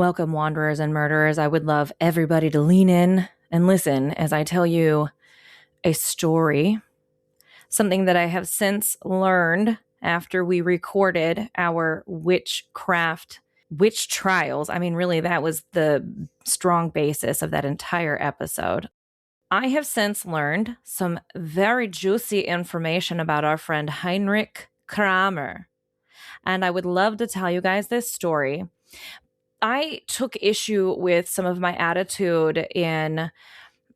Welcome, wanderers and murderers. I would love everybody to lean in and listen as I tell you a story, something that I have since learned after we recorded our witchcraft witch trials. I mean, really, that was the strong basis of that entire episode. I have since learned some very juicy information about our friend Heinrich Kramer, and I would love to tell you guys this story. I took issue with some of my attitude in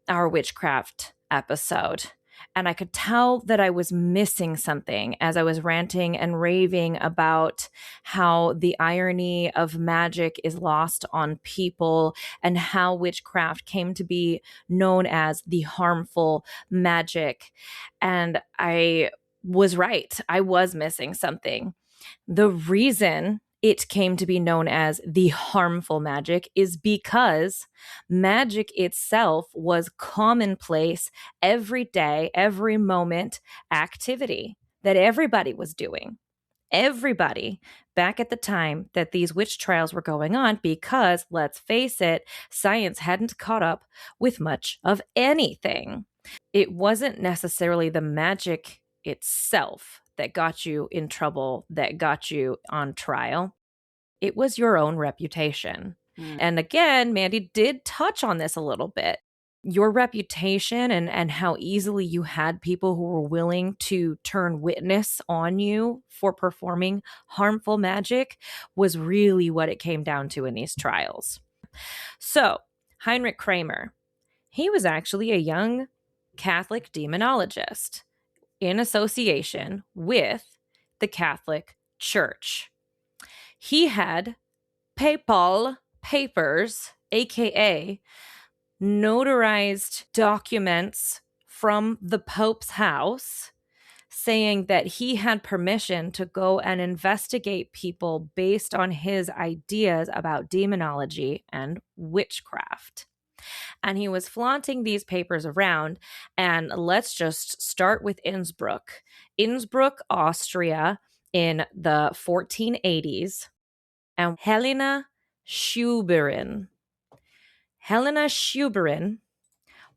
our witchcraft episode, and I could tell that I was missing something as I was ranting and raving about how the irony of magic is lost on people and how witchcraft came to be known as the harmful magic. And I was right. I was missing something. The reason it came to be known as the harmful magic is because magic itself was commonplace, everyday, every moment activity that everybody was doing. Everybody back at the time that these witch trials were going on, because let's face it, science hadn't caught up with much of anything. It wasn't necessarily the magic itself that got you in trouble, that got you on trial. It was your own reputation. And again, Mandy did touch on this a little bit. Your reputation and how easily you had people who were willing to turn witness on you for performing harmful magic was really what it came down to in these trials. So, Heinrich Kramer, he was actually a young Catholic demonologist in association with the Catholic Church. He had papal papers, aka notarized documents from the Pope's house, saying that he had permission to go and investigate people based on his ideas about demonology and witchcraft. And he was flaunting these papers around. And let's just start with Innsbruck. Innsbruck, Austria, in the 1480s. And Helena Schuberin. Helena Schuberin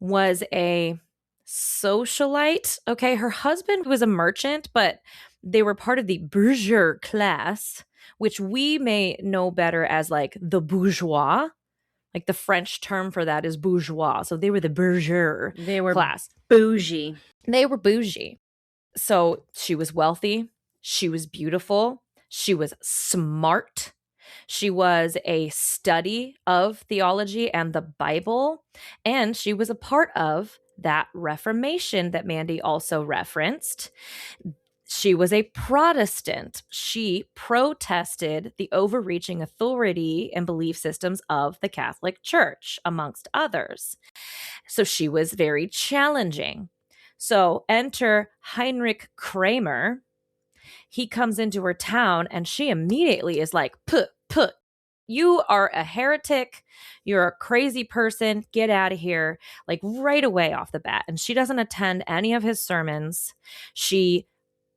was a socialite. Okay, her husband was a merchant, but they were part of the bourgeois class, which we may know better as like the bourgeois. Like the French term for that is bourgeois. So they were the bourgeois class. Bougie. They were bougie. So she was wealthy. She was beautiful. She was smart. She was a study of theology and the Bible. And she was a part of that Reformation that Mandy also referenced. She was a Protestant. She protested the overreaching authority and belief systems of the Catholic Church, amongst others. So she was very challenging. So enter Heinrich Kramer. He comes into her town and she immediately is like, put, you are a heretic. You're a crazy person. Get out of here. Like right away off the bat. And she doesn't attend any of his sermons. She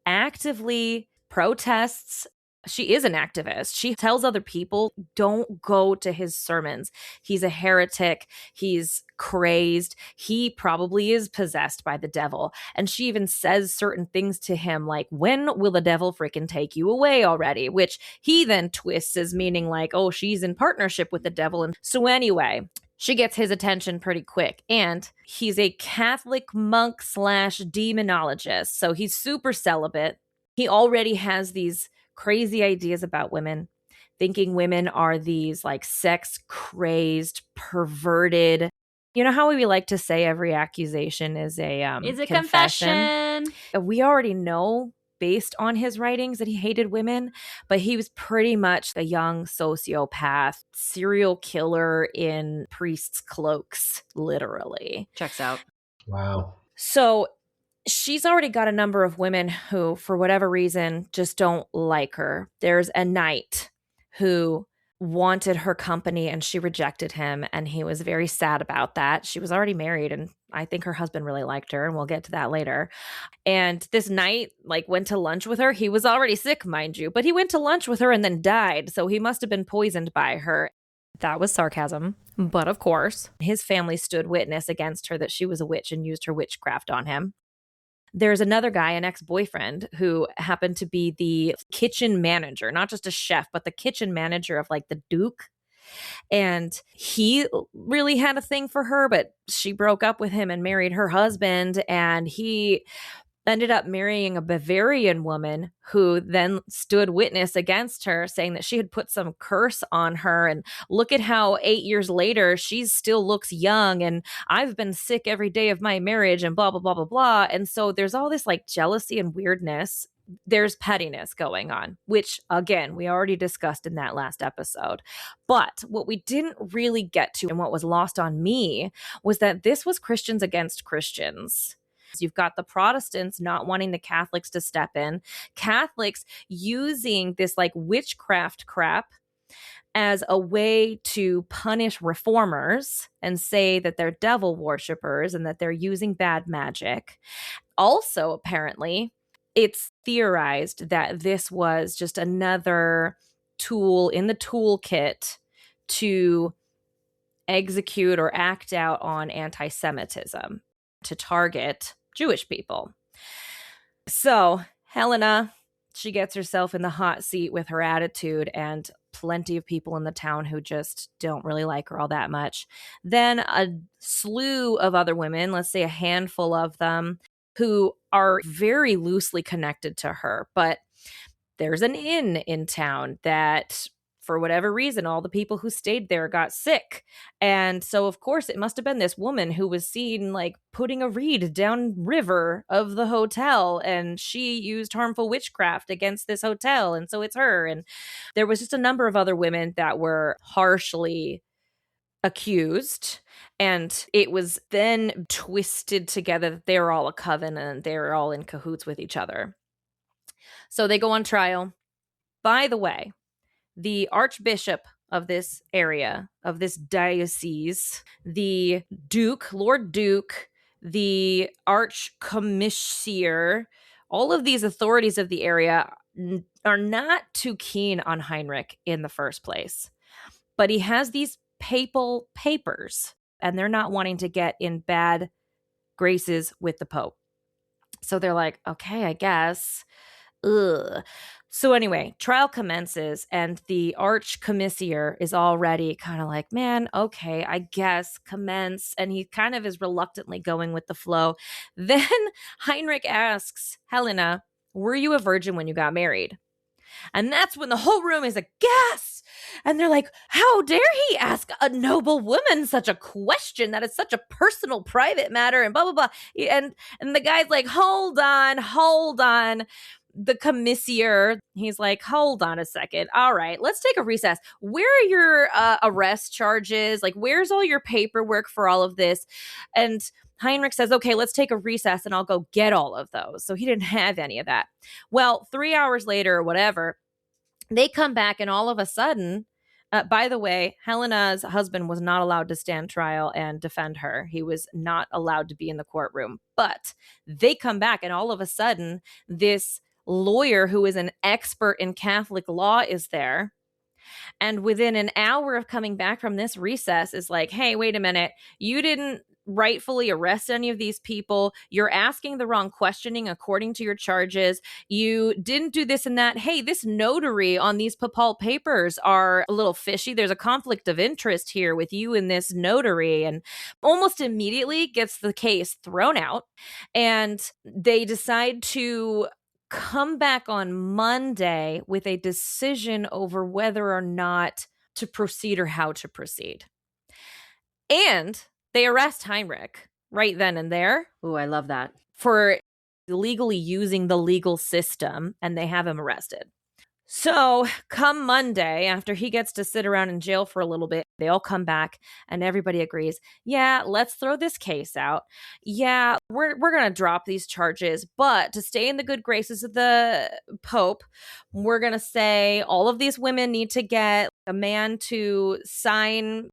actively protests. She is an activist. She tells other people, don't go to his sermons. He's a heretic. He's crazed. He probably is possessed by the devil. And she even says certain things to him like, when will the devil freaking take you away already? Which he then twists as meaning like, oh, she's in partnership with the devil. And so anyway, she gets his attention pretty quick. And he's a Catholic monk / demonologist. So he's super celibate. He already has these crazy ideas about women, thinking women are these like sex crazed, perverted. You know how we like to say every accusation is a confession. We already know based on his writings that he hated women, but he was pretty much a young sociopath, serial killer in priest's cloaks, literally. Checks out. Wow. So she's already got a number of women who, for whatever reason, just don't like her. There's a knight who wanted her company and she rejected him, and he was very sad about that. She was already married, and I think her husband really liked her, and we'll get to that later. And this knight went to lunch with her. He was already sick, mind you, but he went to lunch with her and then died, so he must have been poisoned by her. That was sarcasm. But of course, his family stood witness against her that she was a witch and used her witchcraft on him. There's another guy, an ex-boyfriend, who happened to be the kitchen manager, not just a chef, but the kitchen manager of like the Duke. And he really had a thing for her, but she broke up with him and married her husband. And he ended up marrying a Bavarian woman who then stood witness against her, saying that she had put some curse on her. And look at how 8 years later, she still looks young. And I've been sick every day of my marriage and blah, blah, blah, blah, blah. And so there's all this like jealousy and weirdness. There's pettiness going on, which again, we already discussed in that last episode. But what we didn't really get to and what was lost on me was that this was Christians against Christians. You've got the Protestants not wanting the Catholics to step in, Catholics using this like witchcraft crap as a way to punish reformers and say that they're devil worshippers and that they're using bad magic. Also, apparently, it's theorized that this was just another tool in the toolkit to execute or act out on anti-Semitism to target Jewish people. So Helena, she gets herself in the hot seat with her attitude and plenty of people in the town who just don't really like her all that much. Then a slew of other women, let's say a handful of them, who are very loosely connected to her. But there's an inn in town that, for whatever reason, all the people who stayed there got sick. And so, of course, it must have been this woman who was seen like putting a reed down river of the hotel, and she used harmful witchcraft against this hotel. And so it's her. And there was just a number of other women that were harshly accused, and it was then twisted together that they were all a coven and they were all in cahoots with each other. So they go on trial. By the way, the archbishop of this area, of this diocese, the Duke, Lord Duke, the archcommissaire, all of these authorities of the area are not too keen on Heinrich in the first place. But he has these papal papers, and they're not wanting to get in bad graces with the Pope. So they're like, okay, I guess. Ugh. So anyway, trial commences, and the archcommissaire is already kind of like, man, okay, I guess, commence. And he kind of is reluctantly going with the flow. Then Heinrich asks Helena, were you a virgin when you got married? And that's when the whole room is aghast. And they're like, how dare he ask a noble woman such a question? That is such a personal, private matter, and blah, blah, blah. And the guy's like, hold on. The commissaire, he's like, hold on a second. All right, let's take a recess. Where are your arrest charges? Like, where's all your paperwork for all of this? And Heinrich says, okay, let's take a recess and I'll go get all of those. So he didn't have any of that. Well, 3 hours later or whatever, they come back, and all of a sudden, by the way, Helena's husband was not allowed to stand trial and defend her. He was not allowed to be in the courtroom. But they come back, and all of a sudden, this lawyer who is an expert in Catholic law is there. And within an hour of coming back from this recess is like, hey, wait a minute. You didn't rightfully arrest any of these people. You're asking the wrong questioning according to your charges. You didn't do this and that. Hey, this notary on these papal papers are a little fishy. There's a conflict of interest here with you and this notary. And almost immediately gets the case thrown out. And they decide to come back on Monday with a decision over whether or not to proceed or how to proceed. And they arrest Heinrich right then and there. Ooh, I love that. For illegally using the legal system, and they have him arrested. So come Monday, after he gets to sit around in jail for a little bit, they all come back and everybody agrees, yeah, let's throw this case out. Yeah, we're going to drop these charges, but to stay in the good graces of the Pope, we're going to say all of these women need to get a man to sign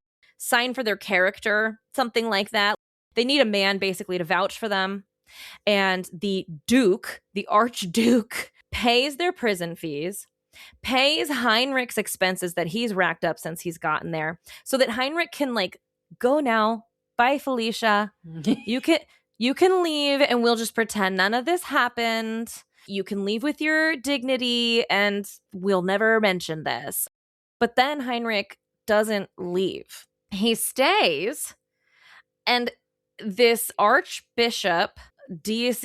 for their character, something like that. They need a man basically to vouch for them. And the Duke, the Archduke, pays their prison fees. pays Heinrich's expenses that he's racked up since he's gotten there so that Heinrich can like go now. Bye, Felicia. You can leave and we'll just pretend none of this happened. You can leave with your dignity and we'll never mention this. But then Heinrich doesn't leave. He stays, and this archbishop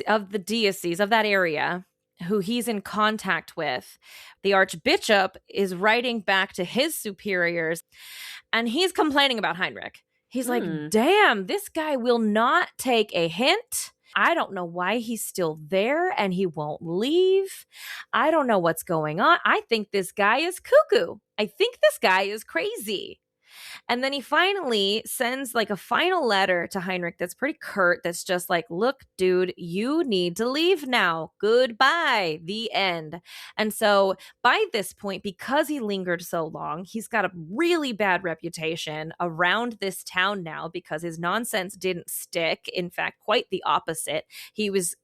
of the diocese of that area, who he's in contact with, the archbishop is writing back to his superiors, and he's complaining about Heinrich. He's like, damn, this guy will not take a hint. I don't know why he's still there and he won't leave. I don't know what's going on. I think this guy is cuckoo. I think this guy is crazy. And then he finally sends like a final letter to Heinrich that's pretty curt. That's just like, look, dude, you need to leave now. Goodbye. The end. And so by this point, because he lingered so long, he's got a really bad reputation around this town now because his nonsense didn't stick. In fact, quite the opposite. He was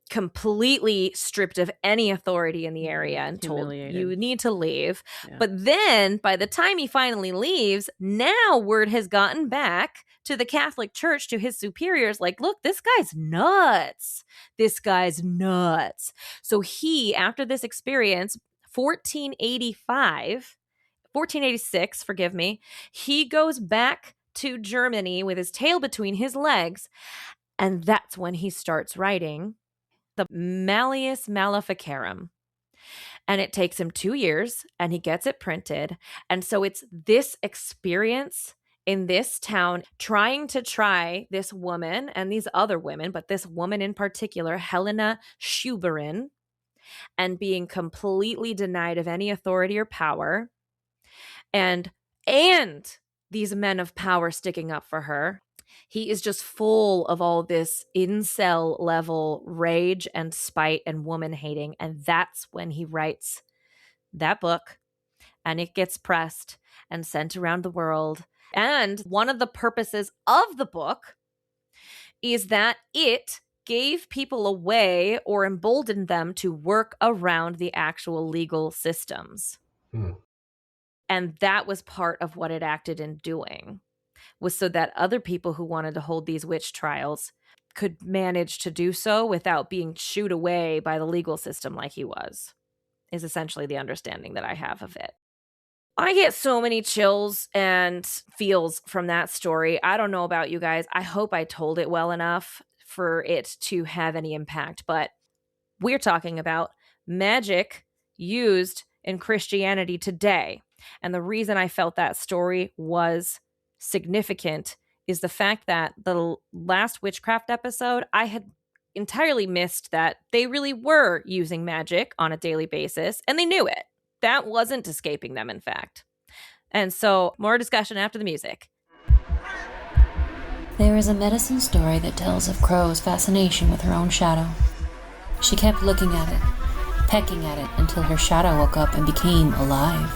completely stripped of any authority in the area and told you need to leave. Yeah. But then by the time he finally leaves, now word has gotten back to the Catholic Church, to his superiors, like, look, this guy's nuts. This guy's nuts. So he, after this experience, 1486, forgive me, he goes back to Germany with his tail between his legs. And that's when he starts writing the Malleus Maleficarum. And it takes him 2 years and he gets it printed. And so it's this experience in this town trying to try this woman and these other women, but this woman in particular, Helena Schuberin, and being completely denied of any authority or power. And these men of power sticking up for her. He is just full of all this incel level rage and spite and woman hating. And that's when he writes that book, and it gets pressed and sent around the world. And one of the purposes of the book is that it gave people a way or emboldened them to work around the actual legal systems. And that was part of what it acted in doing, was so that other people who wanted to hold these witch trials could manage to do so without being shooed away by the legal system like he was, is essentially the understanding that I have of it. I get so many chills and feels from that story. I don't know about you guys. I hope I told it well enough for it to have any impact, but we're talking about magic used in Christianity today. And the reason I felt that story was significant is the fact that the last witchcraft episode, I had entirely missed that they really were using magic on a daily basis, and they knew it. That wasn't escaping them, in fact. And so, more discussion after the music. There is a medicine story that tells of Crow's fascination with her own shadow. She kept looking at it, pecking at it until her shadow woke up and became alive.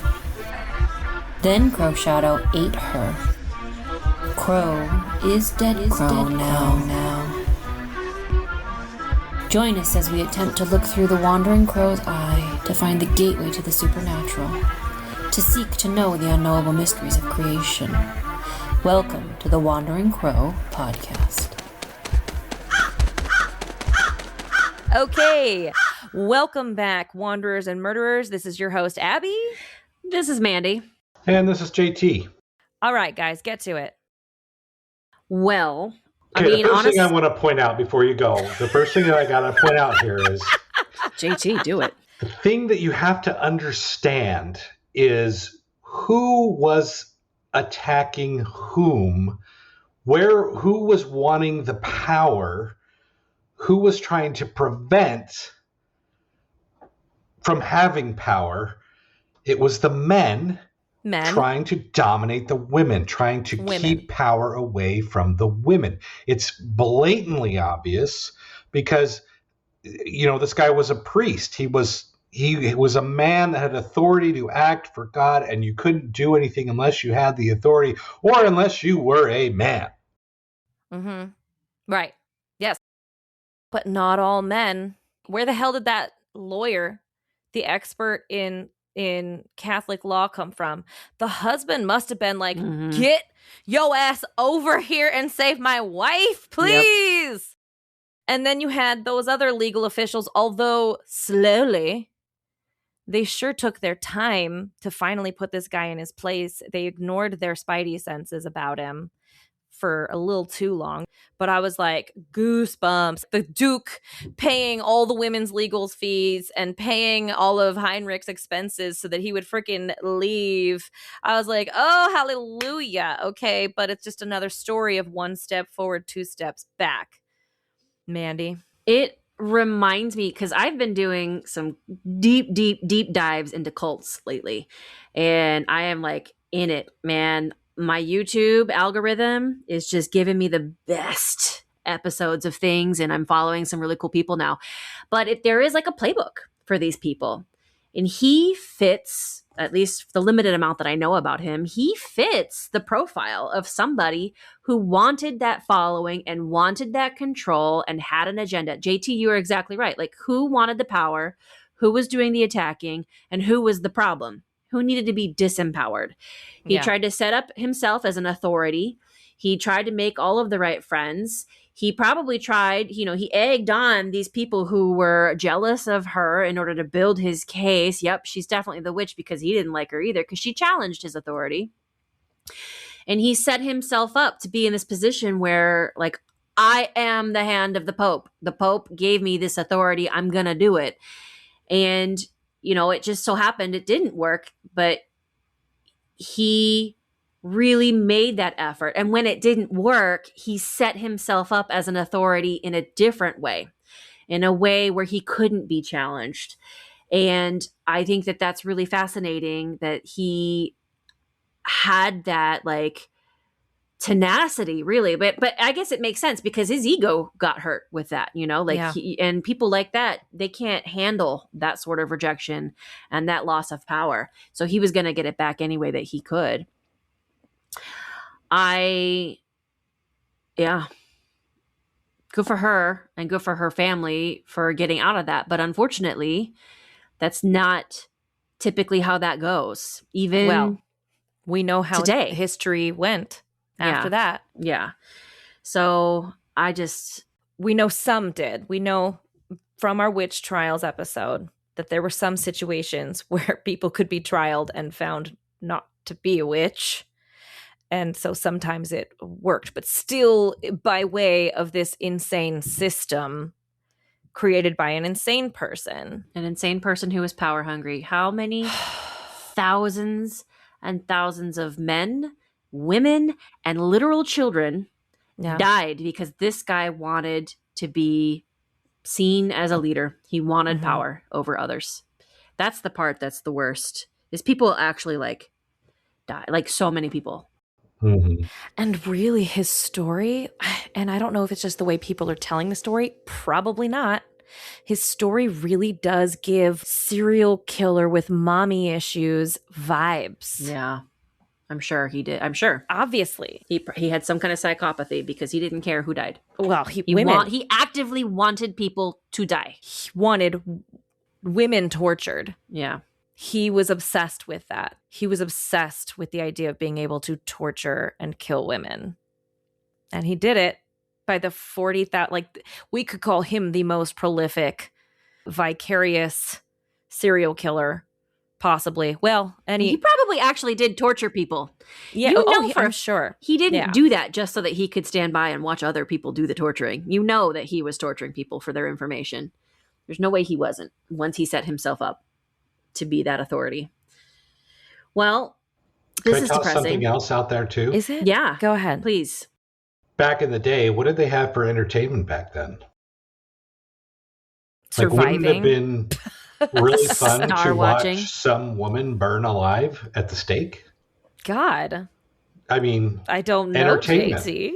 Then Crow's shadow ate her. Crow is dead Crow now. Join us as we attempt to look through the wandering crow's eye to find the gateway to the supernatural, to seek to know the unknowable mysteries of creation. Welcome to the Wandering Crow podcast. Okay, welcome back, wanderers and murderers. This is your host, Abby. This is Mandy. And this is JT. All right, guys, get to it. Well, Okay, the first thing I want to point out before you go, the first thing that I got to point out here is... JT, do it. The thing that you have to understand is who was attacking whom, who was wanting the power, who was trying to prevent from having power. It was the men trying to dominate the women, trying to keep power away from the women. It's blatantly obvious because, this guy was a priest. He was a man that had authority to act for God, and you couldn't do anything unless you had the authority or unless you were a man. Mm-hmm. Right. Yes. But not all men. Where the hell did that lawyer, the expert in Catholic law come from? The husband must have been like, get yo ass over here and save my wife, please. Yep. And then you had those other legal officials, although slowly, they sure took their time to finally put this guy in his place. They ignored their spidey senses about him for a little too long. But I was like, goosebumps. The Duke paying all the women's legal fees and paying all of Heinrich's expenses so that he would freaking leave. I was like, oh, hallelujah. Okay, but it's just another story of one step forward, two steps back. Mandy? It reminds me, because I've been doing some deep dives into cults lately. And I am like in it, man. My YouTube algorithm is just giving me the best episodes of things, and I'm following some really cool people now. But there is like a playbook for these people, and he fits, at least the limited amount that I know about him, he fits the profile of somebody who wanted that following and wanted that control and had an agenda. JT, you are exactly right. Like, who wanted the power, who was doing the attacking, and who was the problem? Who needed to be disempowered? He tried to set up himself as an authority. He tried to make all of the right friends. He probably tried, he egged on these people who were jealous of her in order to build his case. Yep, she's definitely the witch, because he didn't like her either, because she challenged his authority. And he set himself up to be in this position where, like, I am the hand of the Pope. The Pope gave me this authority. I'm going to do it. And it just so happened it didn't work, but he really made that effort. And when it didn't work, he set himself up as an authority in a different way, in a way where he couldn't be challenged. And I think that that's really fascinating that he had that, like, tenacity, really. But I guess it makes sense because his ego got hurt with that, and people like that, they can't handle that sort of rejection and that loss of power. So he was going to get it back any way that he could. Good for her and good for her family for getting out of that. But unfortunately, that's not typically how that goes. Even we know how today. History went. After that. Yeah. So we know some did. We know from our witch trials episode that there were some situations where people could be trialed and found not to be a witch. And so sometimes it worked, but still by way of this insane system created by an insane person. An insane person who was power hungry. How many thousands and thousands of men, women, and literal children died because this guy wanted to be seen as a leader. He wanted power over others. That's the part that's the worst, is people actually die, like so many people. Mm-hmm. And really his story, and I don't know if it's just the way people are telling the story, probably not. His story really does give serial killer with mommy issues vibes. Yeah. I'm sure he did. I'm sure. Obviously. He had some kind of psychopathy because he didn't care who died. Well, he actively wanted people to die. He wanted women tortured. Yeah. He was obsessed with that. He was obsessed with the idea of being able to torture and kill women. And he did it by the 40,000, we could call him the most prolific, vicarious serial killer. Possibly. Well, and he probably actually did torture people. Yeah, I'm sure. He didn't do that just so that he could stand by and watch other people do the torturing. You know that he was torturing people for their information. There's no way he wasn't once he set himself up to be that authority. Well, this is depressing. Something else out there too? Is it? Yeah. Go ahead. Please. Back in the day, what did they have for entertainment back then? Surviving. Wouldn't it have been really fun to watching. watch some woman burn alive at the stake? God. I mean, I don't know, entertainment. JT.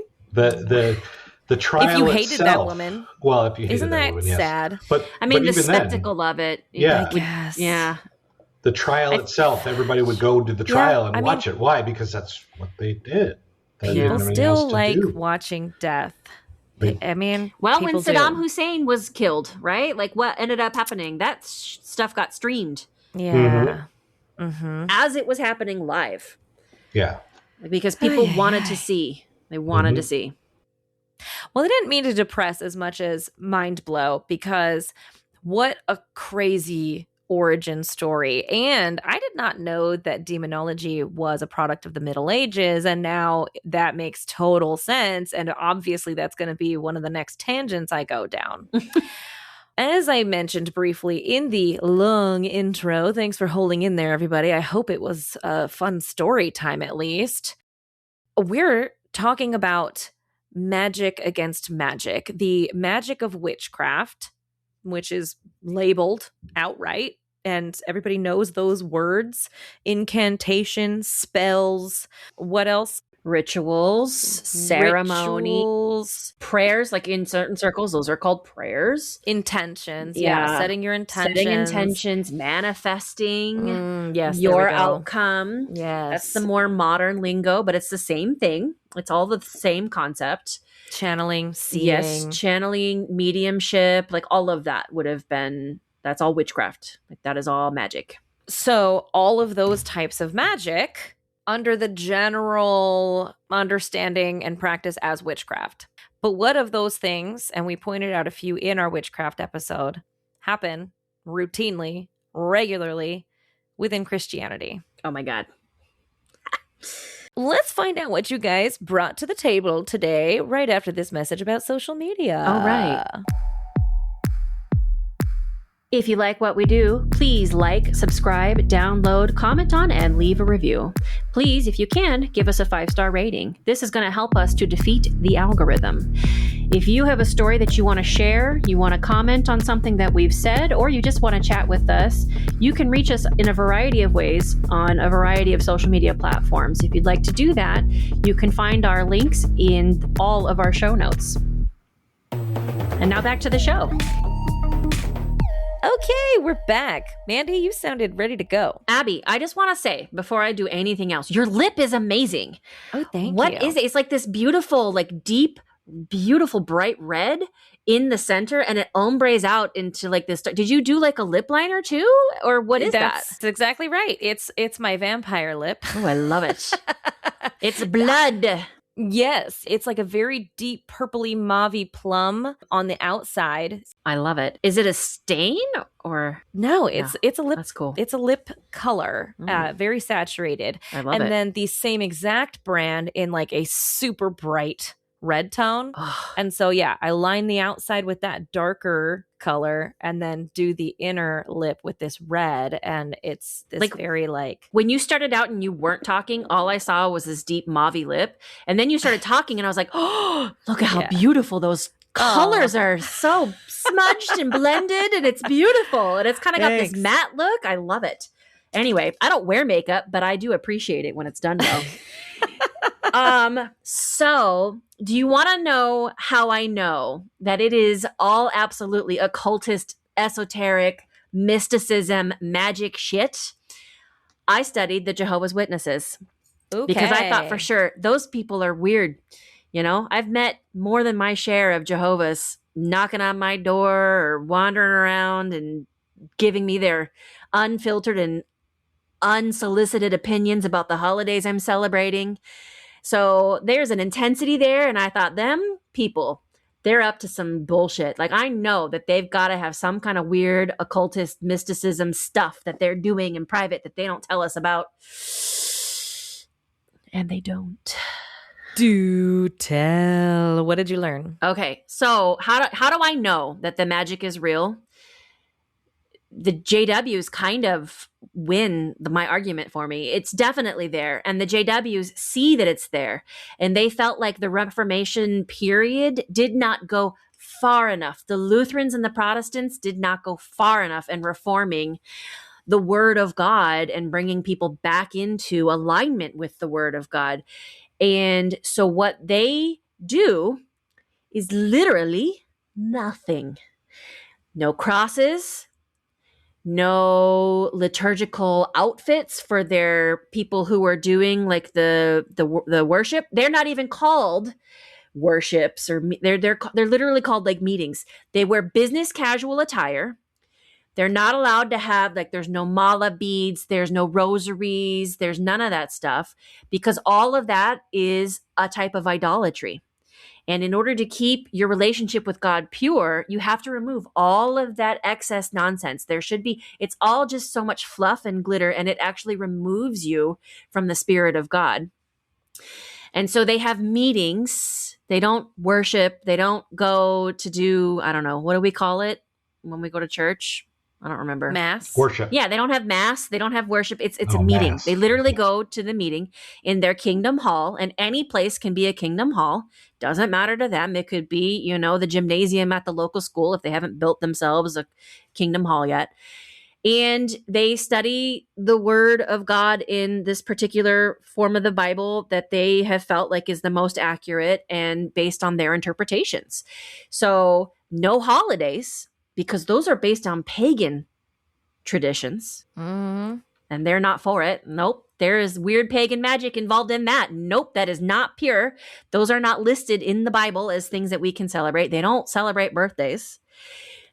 The trial if you hated itself, that woman. Well, if you hated isn't that woman, yes. sad? But I mean, but the spectacle then, of it. Yeah. I guess. Yeah. The trial itself, everybody would go to the trial and watch it. Why? Because that's what they did. People still like watching death. I mean, well, when Saddam do. Hussein was killed, right? Like what ended up happening? That stuff got streamed. Yeah. As it was happening live. Yeah. Because people wanted to see. They wanted to see. Well, I didn't mean to depress as much as mind blow, because what a crazy origin story. And I did not know that demonology was a product of the Middle Ages, and now that makes total sense. And obviously that's going to be one of the next tangents I go down. As I mentioned briefly in the long intro, thanks for holding in there, everybody. I hope it was a fun story time at least. We're talking about magic against magic, the magic of witchcraft, which is labeled outright, and everybody knows those words: incantation, spells, what else? Rituals, ceremonies, prayers. Like in certain circles, those are called prayers. Intentions, yeah. Setting your intentions. Setting intentions, manifesting yes, your outcome. Yes. That's the more modern lingo, but it's the same thing. It's all the same concept. Channeling, seeing. Yes, channeling, mediumship, like all of that would have been, that's all witchcraft. Like that is all magic. So all of those types of magic under the general understanding and practice as witchcraft. But what of those things, and we pointed out a few in our witchcraft episode, happen routinely, regularly within Christianity? Oh my God. Let's find out what you guys brought to the table today, right after this message about social media. All right. If you like what we do, please like, subscribe, download, comment on, and leave a review. Please, if you can, give us a 5-star rating. This is going to help us to defeat the algorithm. If you have a story that you want to share, you want to comment on something that we've said, or you just want to chat with us, you can reach us in a variety of ways on a variety of social media platforms. If you'd like to do that, you can find our links in all of our show notes. And now back to the show. Okay, we're back. Mandy, you sounded ready to go. Abby, I just want to say, before I do anything else, your lip is amazing. Oh, thank you. What is it? It's like this beautiful, like deep, beautiful, bright red in the center, and it ombres out into like this. Did you do like a lip liner too? Or what is that? That's exactly right. It's my vampire lip. Oh, I love it. It's blood. Yes, it's like a very deep purpley mauvey plum on the outside. I love it. Is it a stain or no? It's a lip. That's cool. It's a lip color, very saturated. I love it. And then the same exact brand in like a super bright red tone. And so yeah, I line the outside with that darker color and then do the inner lip with this red, and it's this like, very like when you started out and you weren't talking, all I saw was this deep mauvey lip, and then you started talking and I was like, oh, look at how beautiful those colors are, so smudged and blended, and it's beautiful, and it's kind of got this matte look. I love it. Anyway, I don't wear makeup, but I do appreciate it when it's done well. So do you want to know how I know that it is all absolutely occultist, esoteric, mysticism, magic shit? I studied the Jehovah's Witnesses because I thought for sure those people are weird. You know, I've met more than my share of Jehovah's knocking on my door or wandering around and giving me their unfiltered and unsolicited opinions about the holidays I'm celebrating. So there's an intensity there, and I thought, them people, they're up to some bullshit. Like, I know that they've got to have some kind of weird occultist mysticism stuff that they're doing in private that they don't tell us about. And they don't. Do tell. What did you learn? Okay, so how do I know that the magic is real? The JWs kind of win my argument for me. It's definitely there. And the JWs see that it's there. And they felt like the Reformation period did not go far enough. The Lutherans and the Protestants did not go far enough in reforming the Word of God and bringing people back into alignment with the Word of God. And so what they do is literally nothing. No crosses, no liturgical outfits for their people who are doing like the worship. They're not even called worships, or they're literally called like meetings. They wear business casual attire. They're not allowed to have, like, there's no mala beads, there's no rosaries, there's none of that stuff, because all of that is a type of idolatry. And in order to keep your relationship with God pure, you have to remove all of that excess nonsense. It's all just so much fluff and glitter, and it actually removes you from the Spirit of God. And so they have meetings. They don't worship. They don't go to do, I don't know, what do we call it when we go to church? I don't remember. Mass? Worship. Yeah, they don't have mass. They don't have worship. It's a meeting. Mass. They literally go to the meeting in their kingdom hall, and any place can be a kingdom hall. Doesn't matter to them. It could be, the gymnasium at the local school if they haven't built themselves a kingdom hall yet. And they study the word of God in this particular form of the Bible that they have felt like is the most accurate and based on their interpretations. So no holidays, because those are based on pagan traditions. Mm-hmm. And they're not for it. Nope. There is weird pagan magic involved in that. Nope. That is not pure. Those are not listed in the Bible as things that we can celebrate. They don't celebrate birthdays.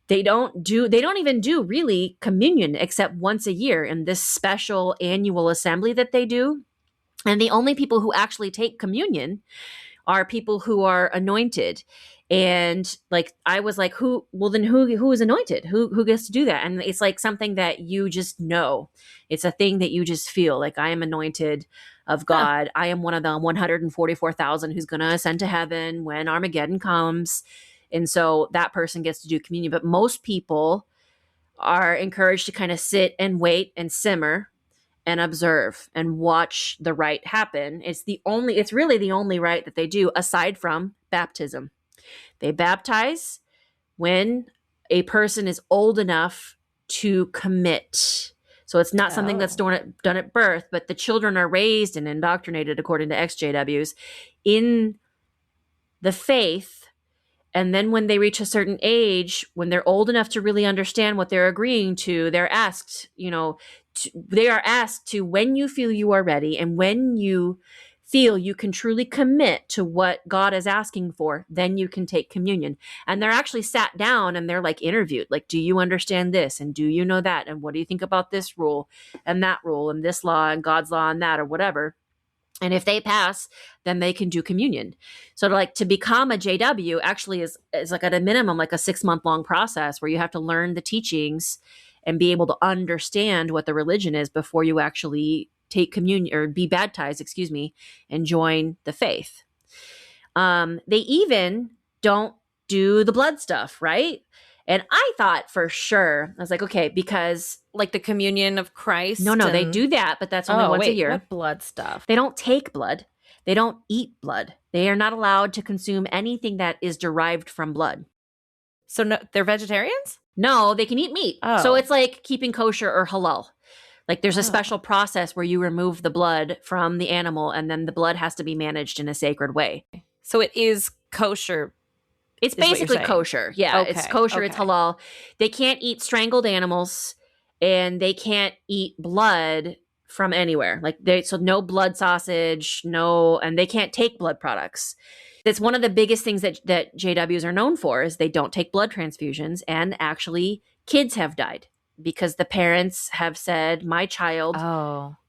They don't even do really communion except once a year in this special annual assembly that they do. And the only people who actually take communion are people who are anointed. And like, I was like, who is anointed? Who gets to do that? And it's like something that you just know. It's a thing that you just feel like, I am anointed of God. I am one of the 144,000 who's going to ascend to heaven when Armageddon comes. And so that person gets to do communion. But most people are encouraged to kind of sit and wait and simmer and observe and watch the rite happen. It's really the only rite that they do aside from baptism. They baptize when a person is old enough to commit. So it's not something that's done at birth, but the children are raised and indoctrinated, according to ex-JWs, in the faith. And then when they reach a certain age, when they're old enough to really understand what they're agreeing to, they're asked, when you feel you are ready and when you feel you can truly commit to what God is asking for, then you can take communion. And they're actually sat down and they're like interviewed, like, do you understand this? And do you know that? And what do you think about this rule and that rule and this law and God's law and that, or whatever? And if they pass, then they can do communion. So to become a JW actually is like at a minimum, like a 6-month long process where you have to learn the teachings and be able to understand what the religion is before you actually take communion or be baptized, and join the faith. They even don't do the blood stuff, right? And I thought for sure, I was like, okay, because like the communion of Christ. No, they do that, but that's only once a year. What blood stuff? They don't take blood. They don't eat blood. They are not allowed to consume anything that is derived from blood. So no, they're vegetarians? No, they can eat meat. Oh. So it's like keeping kosher or halal. Like there's a special process where you remove the blood from the animal and then the blood has to be managed in a sacred way. So it is kosher. It's basically kosher. Yeah, okay. It's kosher. Okay. It's halal. They can't eat strangled animals and they can't eat blood from anywhere. So no blood sausage, and they can't take blood products. That's one of the biggest things that JWs are known for is they don't take blood transfusions, and actually kids have died because the parents have said, my child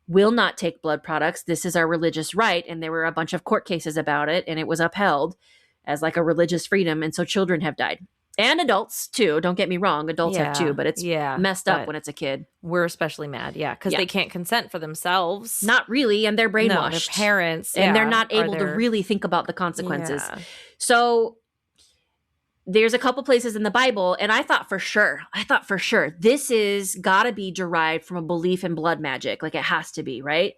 will not take blood products. This is our religious right. And there were a bunch of court cases about it, and it was upheld as like a religious freedom. And so children have died. And adults too. Don't get me wrong. Adults have too, but it's messed up when it's a kid. We're especially mad. Yeah. Because they can't consent for themselves. Not really. And they're brainwashed. No, their parents. And they're not able to really think about the consequences. Yeah. So there's a couple places in the Bible, and I thought for sure, this is gotta be derived from a belief in blood magic. Like it has to be, right?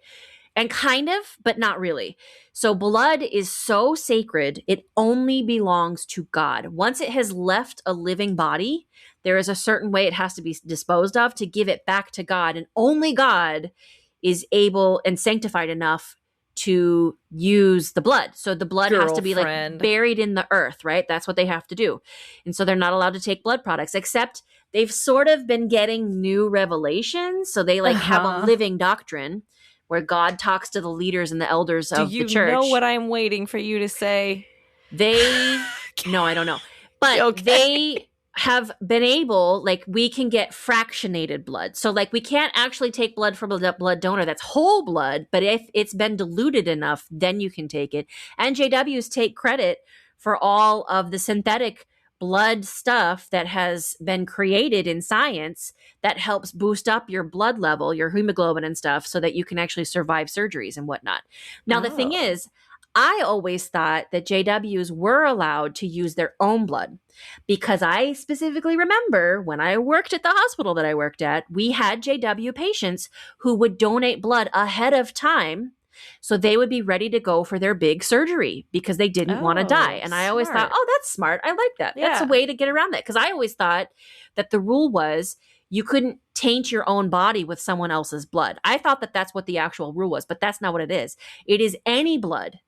And kind of, but not really. So blood is so sacred, it only belongs to God. Once it has left a living body, there is a certain way it has to be disposed of to give it back to God. And only God is able and sanctified enough to use the blood. So the blood has to be like buried in the earth, right? That's what they have to do. And so they're not allowed to take blood products, except they've sort of been getting new revelations. So they have a living doctrine where God talks to the leaders and the elders of the church. Do you know what I'm waiting for you to say? No, I don't know. But they have been able, like, we can get fractionated blood. So, like, we can't actually take blood from a blood donor that's whole blood, but if it's been diluted enough, then you can take it. And JWs take credit for all of the synthetic blood stuff that has been created in science that helps boost up your blood level, your hemoglobin and stuff, so that you can actually survive surgeries and whatnot. Now, the thing is, I always thought that JWs were allowed to use their own blood, because I specifically remember when I worked at the hospital that I worked at, we had JW patients who would donate blood ahead of time so they would be ready to go for their big surgery because they didn't want to die. And I always thought, oh, that's smart. I like that. Yeah. That's a way to get around that, because I always thought that the rule was you couldn't taint your own body with someone else's blood. I thought that that's what the actual rule was, but that's not what it is. It is any blood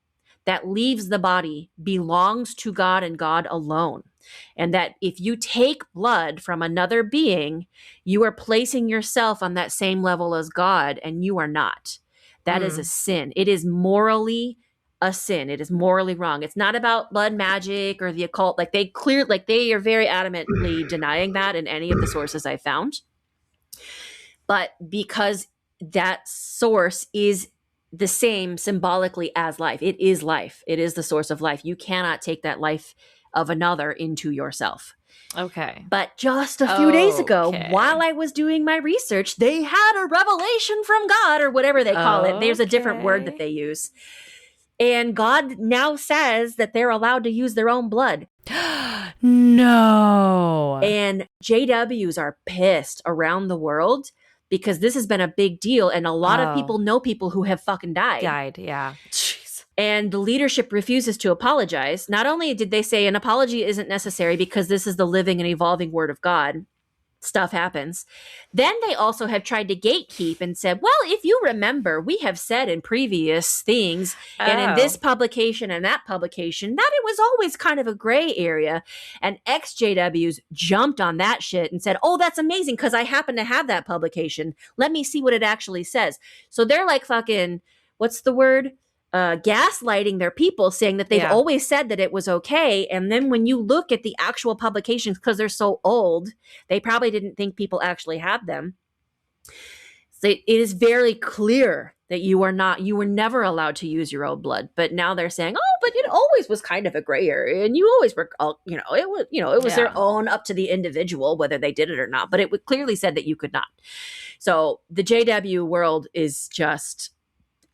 that leaves the body belongs to God and God alone. And that if you take blood from another being, you are placing yourself on that same level as God, and you are not. That is a sin. It is morally a sin. It is morally wrong. It's not about blood magic or the occult. Like, they are very adamantly denying that in any of the sources I found. But because that source is the same symbolically as life. It is life. It is the source of life. You cannot take that life of another into yourself. Okay. But just a few days ago, while I was doing my research, they had a revelation from God, or whatever they call it. There's a different word that they use. And God now says that they're allowed to use their own blood. No. And JWs are pissed around the world, because this has been a big deal, and a lot of people know people who have fucking died. Yeah. Jeez. And the leadership refuses to apologize. Not only did they say an apology isn't necessary because this is the living and evolving word of God, stuff happens. Then they also have tried to gatekeep and said, well, if you remember, we have said in previous things and in this publication and that publication that it was always kind of a gray area. And ex-JWs jumped on that shit and said, oh, that's amazing because I happen to have that publication. Let me see what it actually says. So they're like fucking, what's the word? Gaslighting their people, saying that they've always said that it was okay. And then when you look at the actual publications, because they're so old, they probably didn't think people actually had them. So it is very clear that you were never allowed to use your own blood. But now they're saying, oh, but it always was kind of a gray area, and you always were, it was their own, up to the individual whether they did it or not. But it would clearly said that you could not. So the JW world is just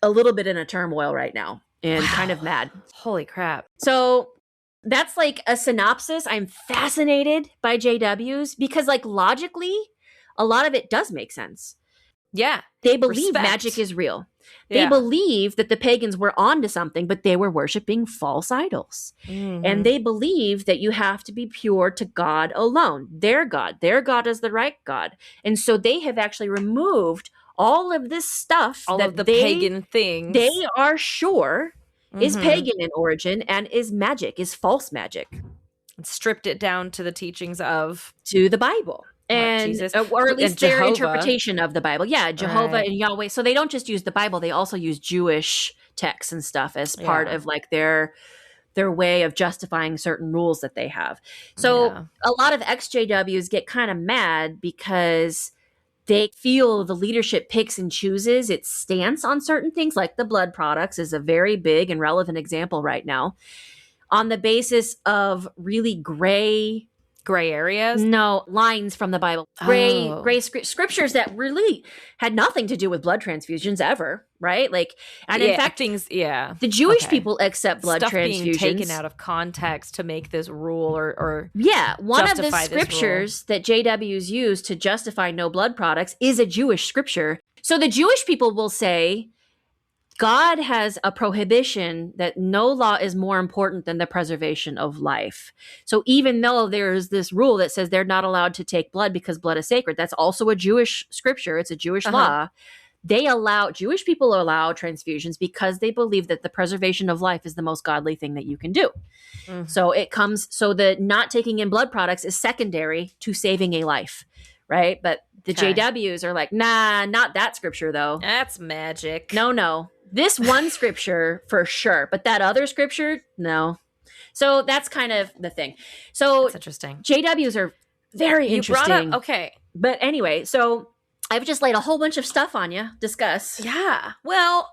a little bit in a turmoil right now, and kind of mad. Holy crap. So that's like a synopsis. I'm fascinated by JWs because, like, logically, a lot of it does make sense. Yeah. They believe magic is real. They believe that the pagans were onto something, but they were worshiping false idols. Mm-hmm. And they believe that you have to be pure to God alone. Their God is the right God. And so they have actually removed all of this stuff, all of the pagan things they are sure is pagan in origin and is magic, is false magic. Stripped it down to the teachings to the Bible. And Jesus. Or at least their Jehovah. Interpretation of the Bible. Yeah, Jehovah and Yahweh. So they don't just use the Bible, they also use Jewish texts and stuff as part of like their way of justifying certain rules that they have. So a lot of ex-JWs get kind of mad because they feel the leadership picks and chooses its stance on certain things, like the blood products is a very big and relevant example right now, on the basis of really gray areas? No, lines from the Bible. Gray scriptures that really had nothing to do with blood transfusions ever, right? Like, and in fact, the Jewish people accept blood stuff transfusions. Being taken out of context to make this rule or one of the scriptures that JWs use to justify no blood products is a Jewish scripture. So the Jewish people will say, God has a prohibition that no law is more important than the preservation of life. So even though there's this rule that says they're not allowed to take blood because blood is sacred, that's also a Jewish scripture. It's a Jewish law. Jewish people allow transfusions because they believe that the preservation of life is the most godly thing that you can do. So the not taking in blood products is secondary to saving a life, right? But the JWs are like, nah, not that scripture though. That's magic. No. This one scripture for sure, but that other scripture, no. So that's kind of the thing. So that's interesting. JWs are very interesting. Okay. But anyway, so I've just laid a whole bunch of stuff on you. Discuss. Yeah. Well,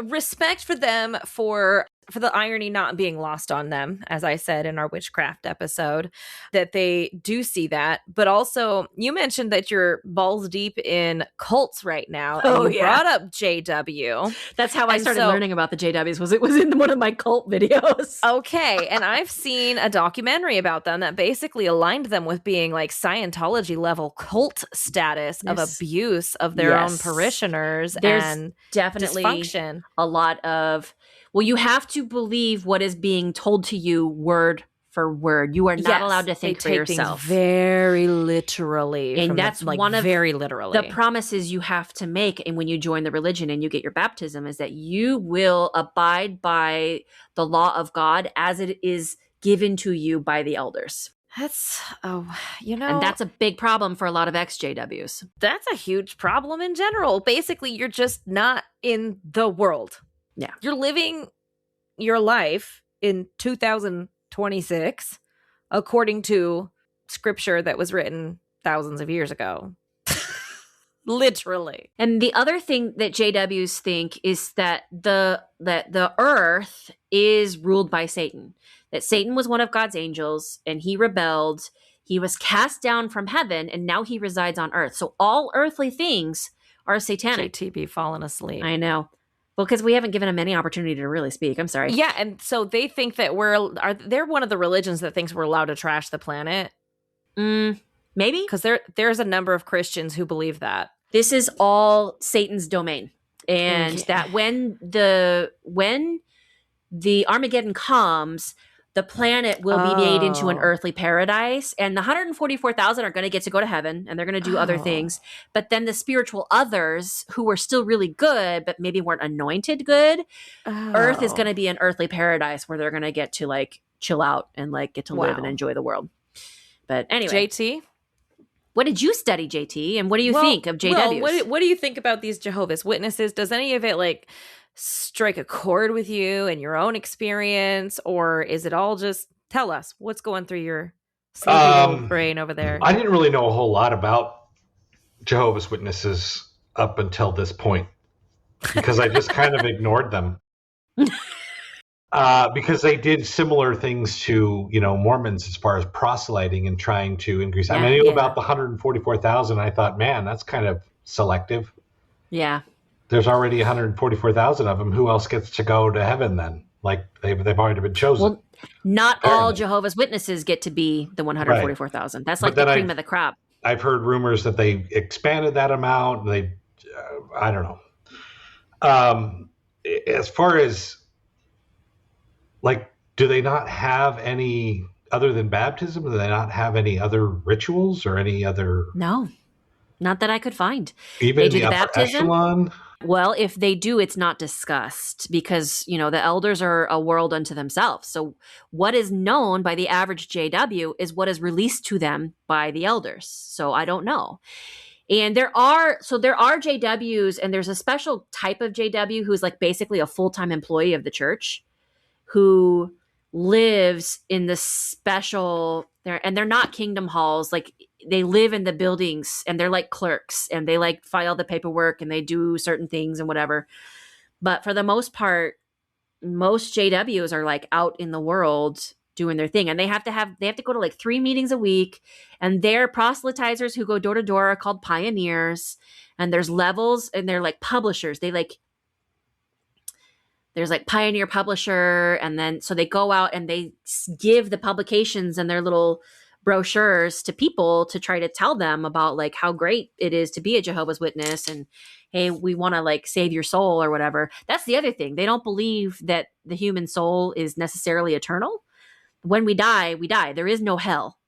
respect for them for the irony not being lost on them, as I said in our witchcraft episode, that they do see that. But also, you mentioned that you're balls deep in cults right now. And you brought up JW. That's how I started learning about the JWs. It was in one of my cult videos. Okay. And I've seen a documentary about them that basically aligned them with being like Scientology level cult status of abuse of their own parishioners. There's and definitely dysfunction. A lot of... Well, you have to believe what is being told to you word for word. You are not allowed to think for yourself. Things very literally. And that's one of very literally the promises you have to make. And when you join the religion and you get your baptism, is that you will abide by the law of God as it is given to you by the elders. That's, and that's a big problem for a lot of ex-JWs. That's a huge problem in general. Basically, you're just not in the world. Yeah. You're living your life in 2026 according to scripture that was written thousands of years ago. Literally. And the other thing that JWs think is that the earth is ruled by Satan. That Satan was one of God's angels and he rebelled. He was cast down from heaven and now he resides on earth. So all earthly things are satanic. JTB fallen asleep. I know. Well, because we haven't given them any opportunity to really speak. I'm sorry. Yeah, and so they think that they're one of the religions that thinks we're allowed to trash the planet. Maybe. Because there's a number of Christians who believe that. This is all Satan's domain. And that when the Armageddon comes, the planet will be made into an earthly paradise, and the 144,000 are going to get to go to heaven, and they're going to do other things. But then the spiritual others who were still really good, but maybe weren't anointed good, Earth is going to be an earthly paradise where they're going to get to like chill out and like get to live and enjoy the world. But anyway, JT, what did you study, JT, and what do you think of JWs? Well, what do you think about these Jehovah's Witnesses? Does any of it like strike a chord with you and your own experience, or is it all just tell us what's going through your sleepy little brain over there? I didn't really know a whole lot about Jehovah's Witnesses up until this point because I just kind of ignored them because they did similar things to Mormons as far as proselyting and trying to increase. I knew about the 144,000. I thought, man, that's kind of selective. Yeah. There's already 144,000 of them. Who else gets to go to heaven then? Like they've already been chosen. Well, not all Jehovah's Witnesses get to be the 144,000. Right. That's like the cream of the crop. I've heard rumors that they expanded that amount. I don't know. As far as like, do they not have any other than baptism? Do they not have any other rituals or any other? No, not that I could find. Even the upper echelon? Well, if they do, it's not discussed because, the elders are a world unto themselves. So what is known by the average JW is what is released to them by the elders. So I don't know. And there are JWs, and there's a special type of JW who's like basically a full-time employee of the church who lives in this special, and they're not kingdom halls. Like they live in the buildings and they're like clerks and they like file the paperwork and they do certain things and whatever. But for the most part, most JWs are like out in the world doing their thing. And they have to go to like 3 meetings a week, and their proselytizers who go door to door are called pioneers. And there's levels, and they're like publishers. There's like pioneer publisher. And then, so they go out and they give the publications and their little brochures to people to try to tell them about like how great it is to be a Jehovah's Witness. And, hey, we want to like save your soul or whatever. That's the other thing. They don't believe that the human soul is necessarily eternal. When we die, we die. There is no hell.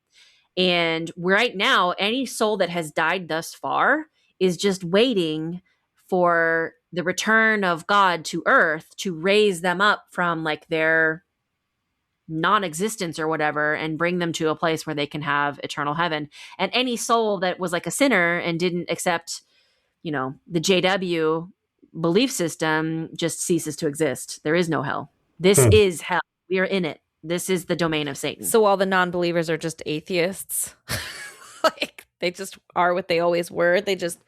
And right now, any soul that has died thus far is just waiting for the return of God to earth to raise them up from like their non-existence or whatever and bring them to a place where they can have eternal heaven. And any soul that was like a sinner and didn't accept, the JW belief system just ceases to exist. There is no hell. This is hell. We are in it. This is the domain of Satan. So all the non-believers are just atheists. Like they just are what they always were. They just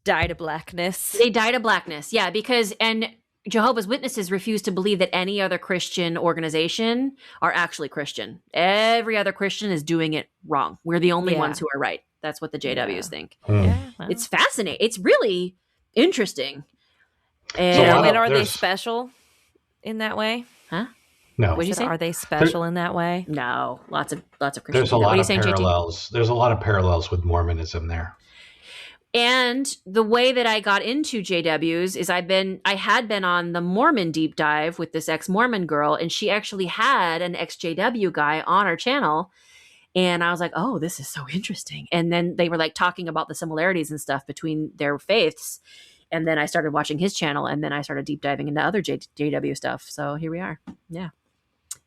die to blackness. They die to blackness. Yeah, because and Jehovah's Witnesses refuse to believe that any other Christian organization are actually Christian. Every other Christian is doing it wrong. We're the only ones who are right. That's what the JWs think. Yeah, well. It's fascinating. It's really interesting. And are they special in that way? Huh? No. What did you say? Are they special in that way? No. Lots of Christians. There's a lot of saying, parallels. JT? There's a lot of parallels with Mormonism there. And the way that I got into JWs is I had been on the Mormon deep dive with this ex-Mormon girl, and she actually had an ex-JW guy on our channel. And I was like, oh, this is so interesting. And then they were like talking about the similarities and stuff between their faiths. And then I started watching his channel, and then I started deep diving into other JW stuff. So here we are. Yeah.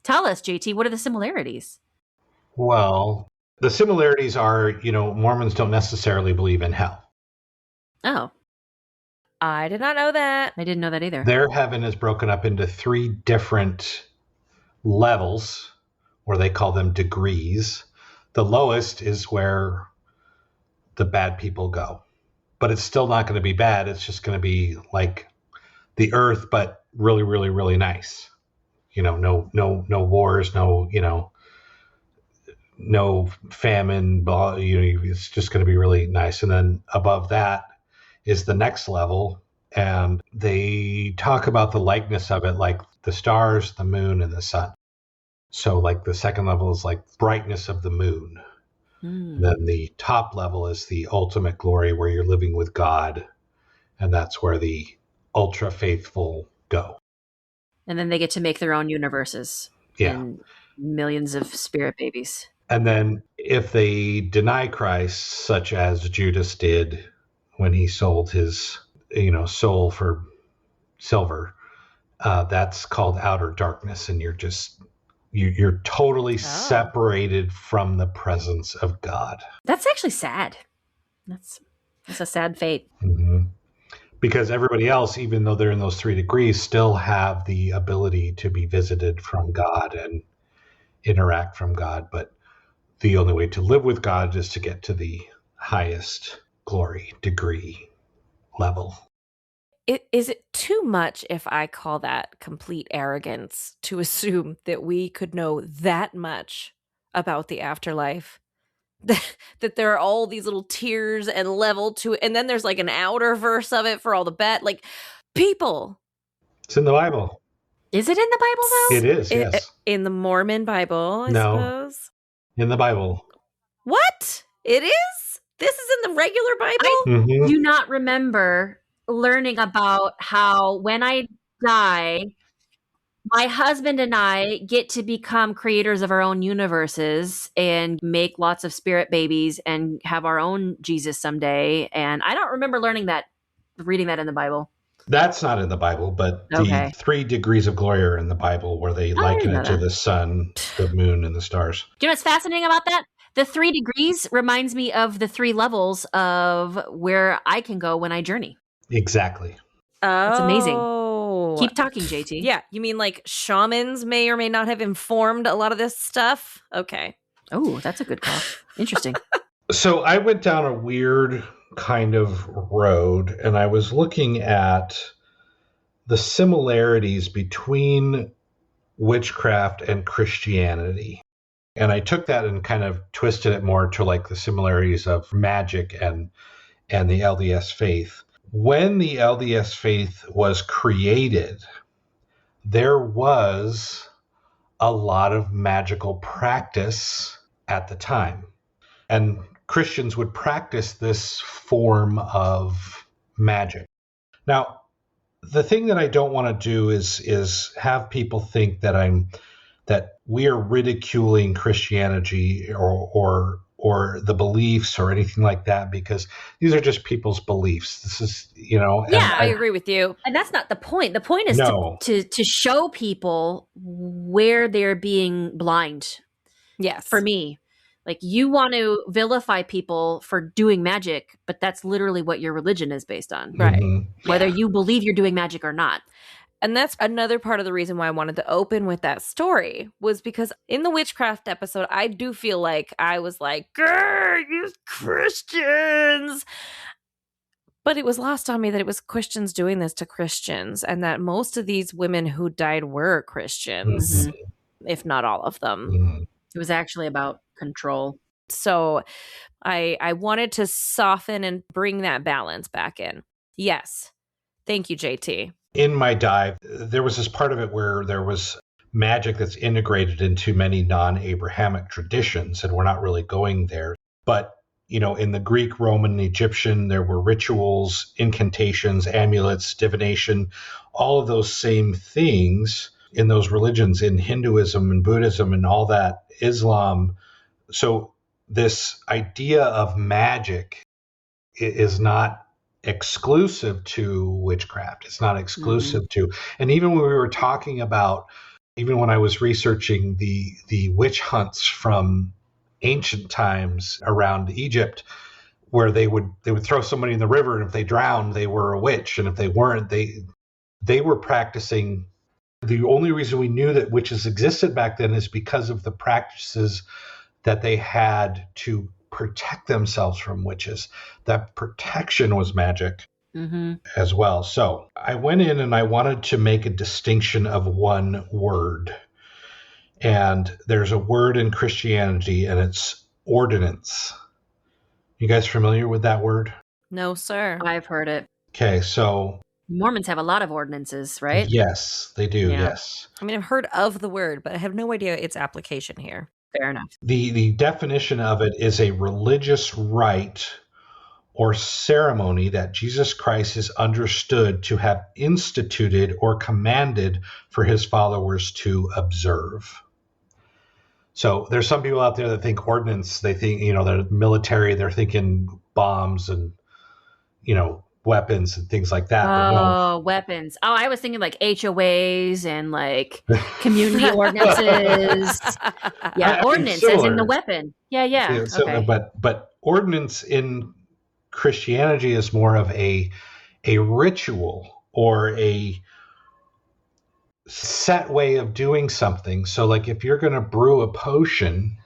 Tell us, JT, what are the similarities? Well, the similarities are, Mormons don't necessarily believe in hell. Oh. I did not know that. I didn't know that either. Their heaven is broken up into 3 different levels, or they call them degrees. The lowest is where the bad people go. But it's still not going to be bad. It's just going to be like the earth, but really, really, really nice. No wars, no famine. It's just going to be really nice. And then above that is the next level. And they talk about the likeness of it, like the stars, the moon, and the sun. So like the second level is like brightness of the moon. Then the top level is the ultimate glory where you're living with God. And that's where the ultra faithful go. And then they get to make their own universes. Yeah. And millions of spirit babies. And then if they deny Christ, such as Judas did when he sold his, soul for silver, that's called outer darkness. And you're totally separated from the presence of God. That's actually sad. That's a sad fate. Mm-hmm. Because everybody else, even though they're in those 3 degrees, still have the ability to be visited from God and interact from God. But the only way to live with God is to get to the highest glory degree level. Is it too much if I call that complete arrogance to assume that we could know that much about the afterlife? That there are all these little tiers and level to it, and then there's like an outer verse of it for all the like people. It's in the Bible. Is it in the Bible though? It is, yes. In the Mormon Bible, I suppose. In the Bible. What? It is? This is in the regular Bible? I do not remember learning about how when I die, my husband and I get to become creators of our own universes and make lots of spirit babies and have our own Jesus someday. And I don't remember reading that in the Bible. That's not in the Bible, but the 3 degrees of glory are in the Bible where they liken it to the sun, the moon, and the stars. Do you know what's fascinating about that? The 3 degrees reminds me of the 3 levels of where I can go when I journey. Exactly. Oh. It's amazing. Keep talking, JT. Yeah. You mean like shamans may or may not have informed a lot of this stuff? Okay. Oh, that's a good call. Interesting. So I went down a weird kind of road, and I was looking at the similarities between witchcraft and Christianity. And I took that and kind of twisted it more to like the similarities of Magick and the LDS faith. When the LDS faith was created, there was a lot of magical practice at the time. And Christians would practice this form of magic. Now, the thing that I don't want to do is have people think that we are ridiculing Christianity or the beliefs or anything like that, because these are just people's beliefs. This is, I agree with you. And that's not the point. The point is to show people where they're being blind. Yes. For me, like you want to vilify people for doing magic, but that's literally what your religion is based on. Right. Whether you believe you're doing magic or not. And that's another part of the reason why I wanted to open with that story, was because in the witchcraft episode, I do feel like I was like, "Grr, you Christians." But it was lost on me that it was Christians doing this to Christians, and that most of these women who died were Christians, if not all of them. It was actually about control. So I wanted to soften and bring that balance back in. Yes. Thank you, JT. In my dive, there was this part of it where there was magic that's integrated into many non-Abrahamic traditions, and we're not really going there. But, in the Greek, Roman, Egyptian, there were rituals, incantations, amulets, divination, all of those same things in those religions, in Hinduism and Buddhism and all that, Islam. So this idea of magic is not exclusive to witchcraft. It's not exclusive to, and even when we were talking about, even when I was researching the witch hunts from ancient times around Egypt, where they would throw somebody in the river, and if they drowned, they were a witch, and if they weren't, they were practicing. The only reason we knew that witches existed back then is because of the practices that they had to protect themselves from witches. That protection was magic as well. So I went in and I wanted to make a distinction of one word. And there's a word in Christianity, and it's ordinance. You guys familiar with that word? No, sir. I've heard it. Okay, so Mormons have a lot of ordinances, right? Yes, they do. Yeah. Yes. I mean, I've heard of the word, but I have no idea its application here. Fair enough. The definition of it is a religious rite or ceremony that Jesus Christ is understood to have instituted or commanded for his followers to observe. So there's some people out there that think ordnance, they think, they're military, they're thinking bombs and, weapons and things like that. Oh, weapons. Oh, I was thinking like HOAs and like community ordinances. Yeah, ordinance as in the weapon. Yeah. So, okay. But ordinance in Christianity is more of a ritual or a set way of doing something. So like if you're going to brew a potion,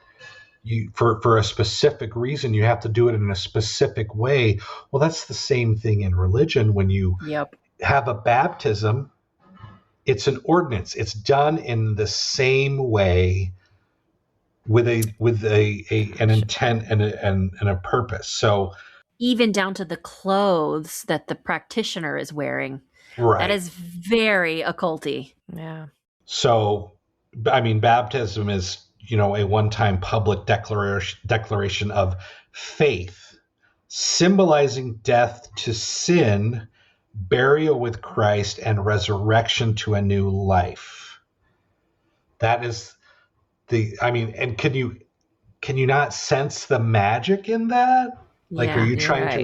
for a specific reason, you have to do it in a specific way. Well, that's the same thing in religion. When you have a baptism, it's an ordinance. It's done in the same way with an intent and a purpose. So even down to the clothes that the practitioner is wearing. Right. That is very occulty. Yeah. So, I mean, baptism is, a one-time public declaration of faith, symbolizing death to sin, burial with Christ, and resurrection to a new life. That is and can you not sense the magic in that? Like, are you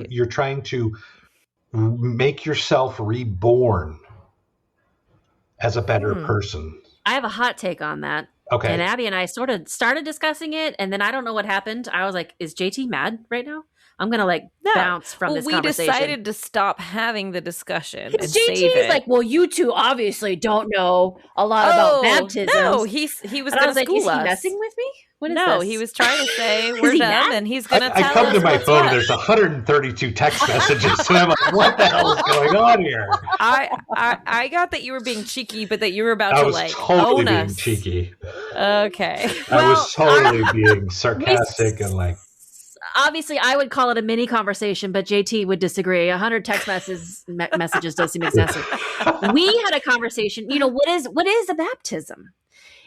you're trying to make yourself reborn as a better person? I have a hot take on that. Okay. And Abby and I sort of started discussing it, and then I don't know what happened. I was like, is JT mad right now? I'm going to bounce from this conversation. We decided to stop having the discussion. And JT is like, well, you two obviously don't know a lot about baptism. No, he was going to school us. Is he messing with me? What is this? He was trying to say we're dumb, and he's going to tell us. I come to my phone, and there's 132 text messages, and I'm like, what the hell is going on here? I got that you were being cheeky, but that you were about to own us. I was totally being cheeky. Okay. I was totally being sarcastic and like. Obviously, I would call it a mini conversation, but JT would disagree. 100 text messages does seem excessive. We had a conversation. What is a baptism?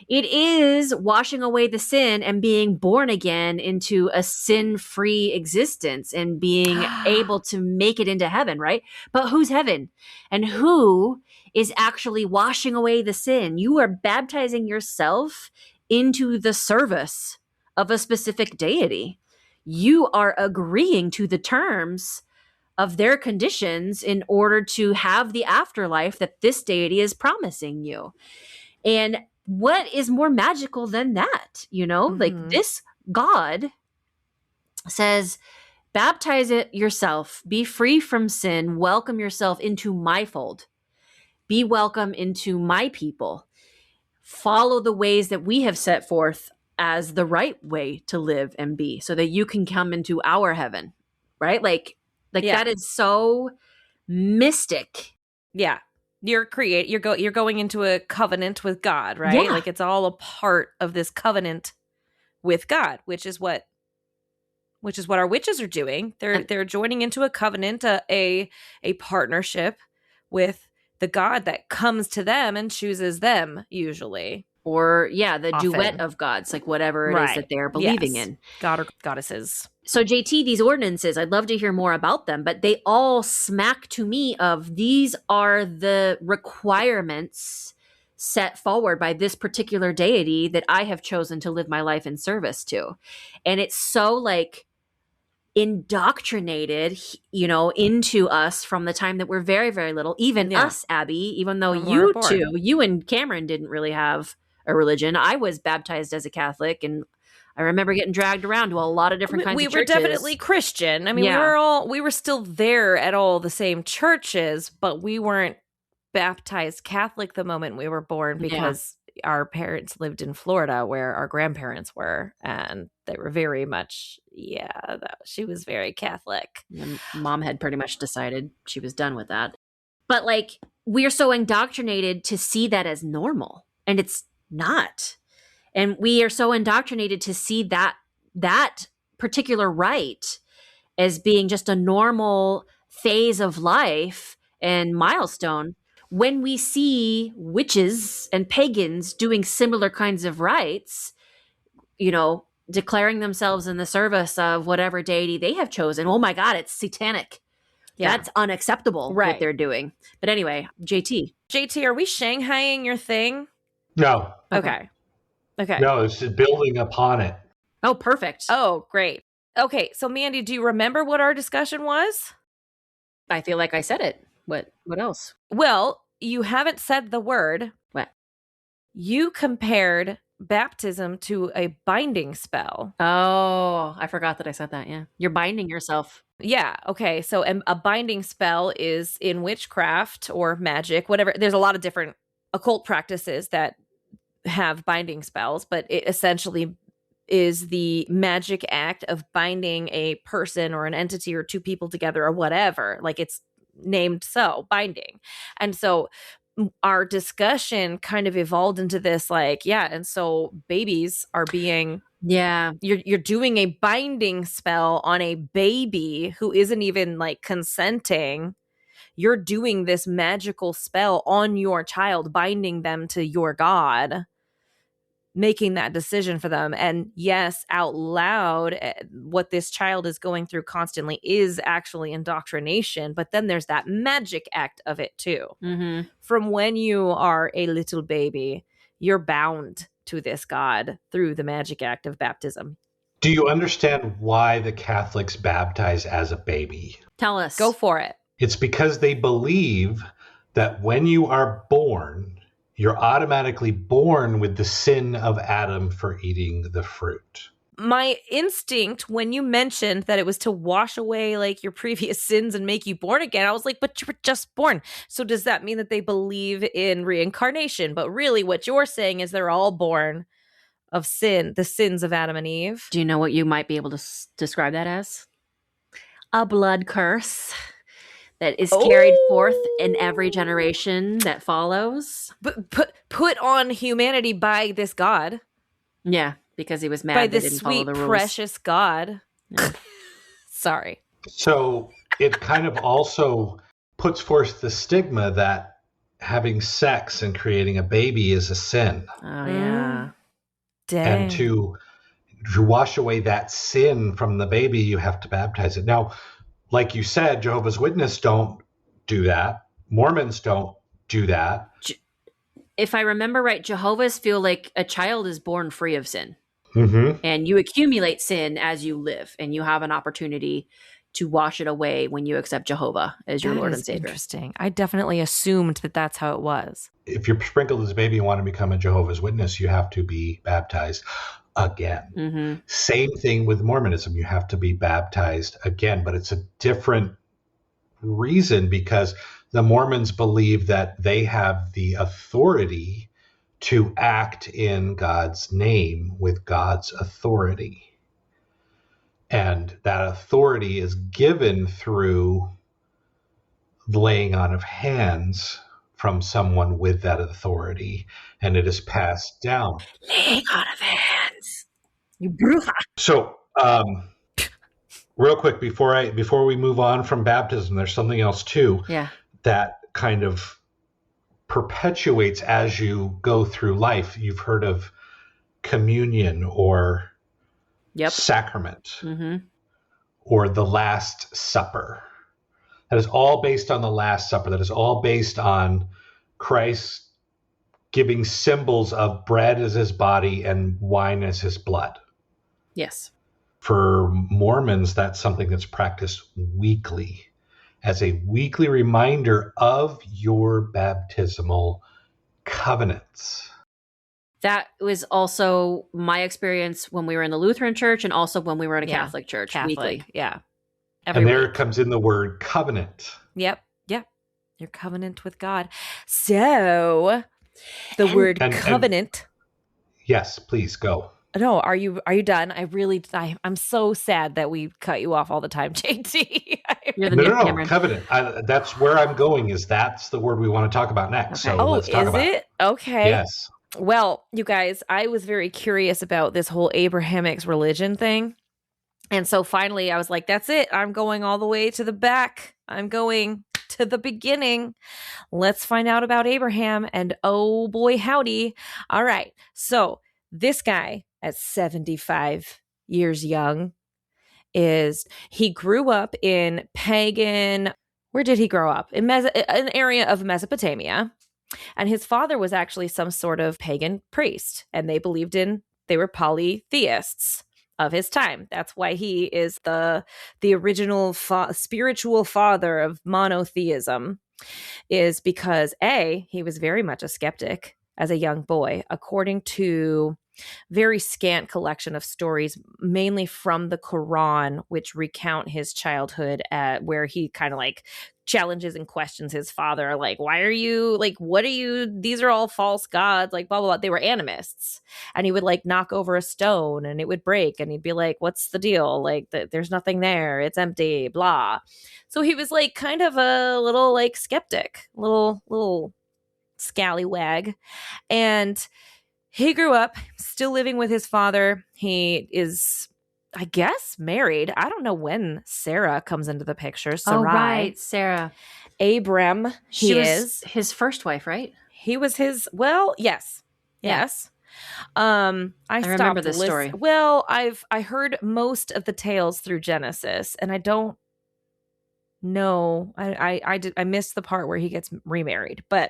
It is washing away the sin and being born again into a sin-free existence and being able to make it into heaven, right? But who's heaven? And who is actually washing away the sin? You are baptizing yourself into the service of a specific deity. You are agreeing to the terms of their conditions in order to have the afterlife that this deity is promising you. And what is more magical than that? Like this God says, baptize it yourself, be free from sin, welcome yourself into my fold, be welcome into my people. Follow the ways that we have set forth as the right way to live and be, so that you can come into our heaven, right? Like that is so mystic. Yeah. You're going into a covenant with God, right? Yeah. Like it's all a part of this covenant with God, which is what our witches are doing. They're joining into a covenant, a partnership with the God that comes to them and chooses them, usually. Or the Often. duet of gods, like whatever it is that they're believing in. God or goddesses. So JT, these ordinances, I'd love to hear more about them, but they all smack to me of these are the requirements set forward by this particular deity that I have chosen to live my life in service to. And it's so like indoctrinated, into us from the time that we're very, very little, even us, Abby, even though you and Cameron didn't really have a religion. I was baptized as a Catholic, and I remember getting dragged around to a lot of different kinds of churches. We were definitely Christian. I mean, we were still there at all the same churches, but we weren't baptized Catholic the moment we were born because our parents lived in Florida where our grandparents were, and they were very much, she was very Catholic. And Mom had pretty much decided she was done with that. But like, we're so indoctrinated to see that as normal, and it's not. And we are so indoctrinated to see that particular rite as being just a normal phase of life and milestone. When we see witches and pagans doing similar kinds of rites, declaring themselves in the service of whatever deity they have chosen, oh my God, it's satanic. Yeah. That's unacceptable what they're doing. But anyway, JT, are we Shanghaiing your thing? No. Okay. No, it's just building upon it. Oh, perfect. Oh, great. Okay, so Mandy, do you remember what our discussion was? I feel like I said it. What else? Well, you haven't said the word. What? You compared baptism to a binding spell. Oh, I forgot that I said that. Yeah. You're binding yourself. Yeah. Okay. So a binding spell is in witchcraft or magic, whatever. There's a lot of different occult practices that have binding spells, but it essentially is the magic act of binding a person or an entity or two people together or whatever. Like it's named so, binding. And so our discussion kind of evolved into this and so babies are being you're doing a binding spell on a baby who isn't even consenting. You're doing this magical spell on your child, binding them to your God, making that decision for them. And yes, out loud, what this child is going through constantly is actually indoctrination. But then there's that magic act of it too. Mm-hmm. From when you are a little baby, you're bound to this God through the magic act of baptism. Do you understand why the Catholics baptize as a baby? Tell us. Go for it. It's because they believe that when you are born, you're automatically born with the sin of Adam for eating the fruit. My instinct when you mentioned that it was to wash away your previous sins and make you born again, I was like, but you were just born. So does that mean that they believe in reincarnation? But really what you're saying is they're all born of sin, the sins of Adam and Eve. Do you know what you might be able to describe that as? A blood curse that is carried forth in every generation that follows. But put on humanity by this God. Yeah, because he was mad by they this didn't sweet, follow the rules. Precious God. Yeah. Sorry. So it kind of also puts forth the stigma that having sex and creating a baby is a sin. Oh, yeah. Dang. And to wash away that sin from the baby, you have to baptize it. Now, like you said, Jehovah's Witnesses don't do that. Mormons don't do that. If I remember right, Jehovah's feel like a child is born free of sin. Mm-hmm. And you accumulate sin as you live, and you have an opportunity to wash it away when you accept Jehovah as your Lord and Savior. Interesting. I definitely assumed that that's how it was. If you're sprinkled as a baby and want to become a Jehovah's Witness, you have to be baptized again. Mm-hmm. Same thing with Mormonism. You have to be baptized again, but it's a different reason because the Mormons believe that they have the authority to act in God's name with God's authority. And that authority is given through the laying on of hands from someone with that authority, and it is passed down. Laying on of hands. You bruja. So, real quick, before we move on from baptism, there's something else too that kind of perpetuates as you go through life. You've heard of communion or sacrament or the Last Supper. That is all based on the Last Supper. That is all based on Christ giving symbols of bread as his body and wine as his blood. Yes. For Mormons, that's something that's practiced weekly as a weekly reminder of your baptismal covenants. That was also my experience when we were in the Lutheran church and also when we were in a Catholic church. Weekly. Yeah. And there comes in the word covenant. Yep. Your covenant with God. So the word covenant. Yes, please go. No, are you done? I'm so sad that we cut you off all the time, JT. You're the no, covenant. That's where I'm going. That's the word we want to talk about next. Okay. So let's talk about it. Okay. Yes. Well, you guys, I was very curious about this whole Abrahamic religion thing. And so finally I was like, that's it. I'm going all the way to the back. I'm going to the beginning. Let's find out about Abraham. And oh boy, howdy. All right. So this guy at 75 years young he grew up in pagan. Where did he grow up? In an area of Mesopotamia. And his father was actually some sort of pagan priest. And they were polytheists of his time. That's why he is the original spiritual father of monotheism, is because he was very much a skeptic as a young boy, according to very scant collection of stories, mainly from the Quran, which recount his childhood where he kind of like challenges and questions his father, like, why are you, like, what are you, these are all false gods, like, blah, blah, blah. They were animists. And he would like knock over a stone and it would break. And he'd be like, what's the deal? Like, there's nothing there. It's empty, blah. So he was like kind of a little like skeptic, little scallywag. And he grew up still living with his father. He is, I guess, married. I don't know when Sarah comes into the picture. Sarai. Oh, right. Sarah. Abram. She was his first wife, right? He was his, well, yes. Yeah. Yes. I remember this story. Well, I heard most of the tales through Genesis, and I don't know. I missed the part where he gets remarried, but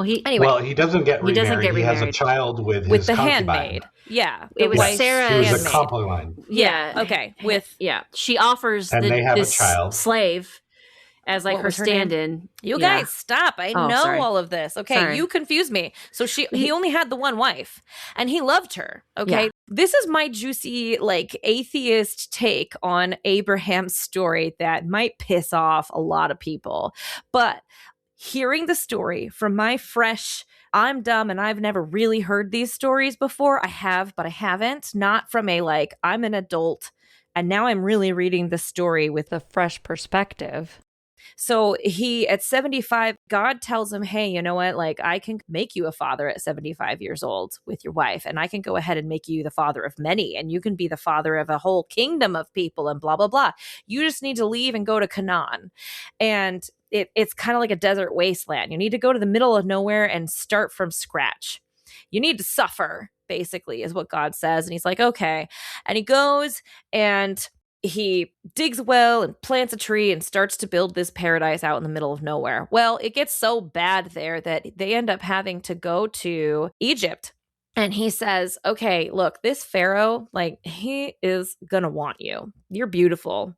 he doesn't get remarried. He has a child with his the concubine. handmaid. Yeah, it was Sarah. He was a concubine. Yeah. Okay. She offers they have this a child. slave as like her stand-in. You guys stop. I know all of this. Okay. Sorry. You confused me. So he only had the one wife and he loved her. Okay. Yeah. This is my juicy, like, atheist take on Abraham's story that might piss off a lot of people. But hearing the story from my fresh, I'm dumb and I've never really heard these stories before. I have, but I haven't. Not from a, like, I'm an adult and now I'm really reading the story with a fresh perspective. So he, at 75, God tells him, hey, you know what? Like, I can make you a father at 75 years old with your wife, and I can go ahead and make you the father of many, and you can be the father of a whole kingdom of people and blah, blah, blah. You just need to leave and go to Canaan. And it's kind of like a desert wasteland. You need to go to the middle of nowhere and start from scratch. You need to suffer, basically, is what God says. And he's like, okay. And he goes and he digs a well and plants a tree and starts to build this paradise out in the middle of nowhere. Well, it gets so bad there that they end up having to go to Egypt. And he says, okay, look, this Pharaoh, like, he is going to want you. You're beautiful.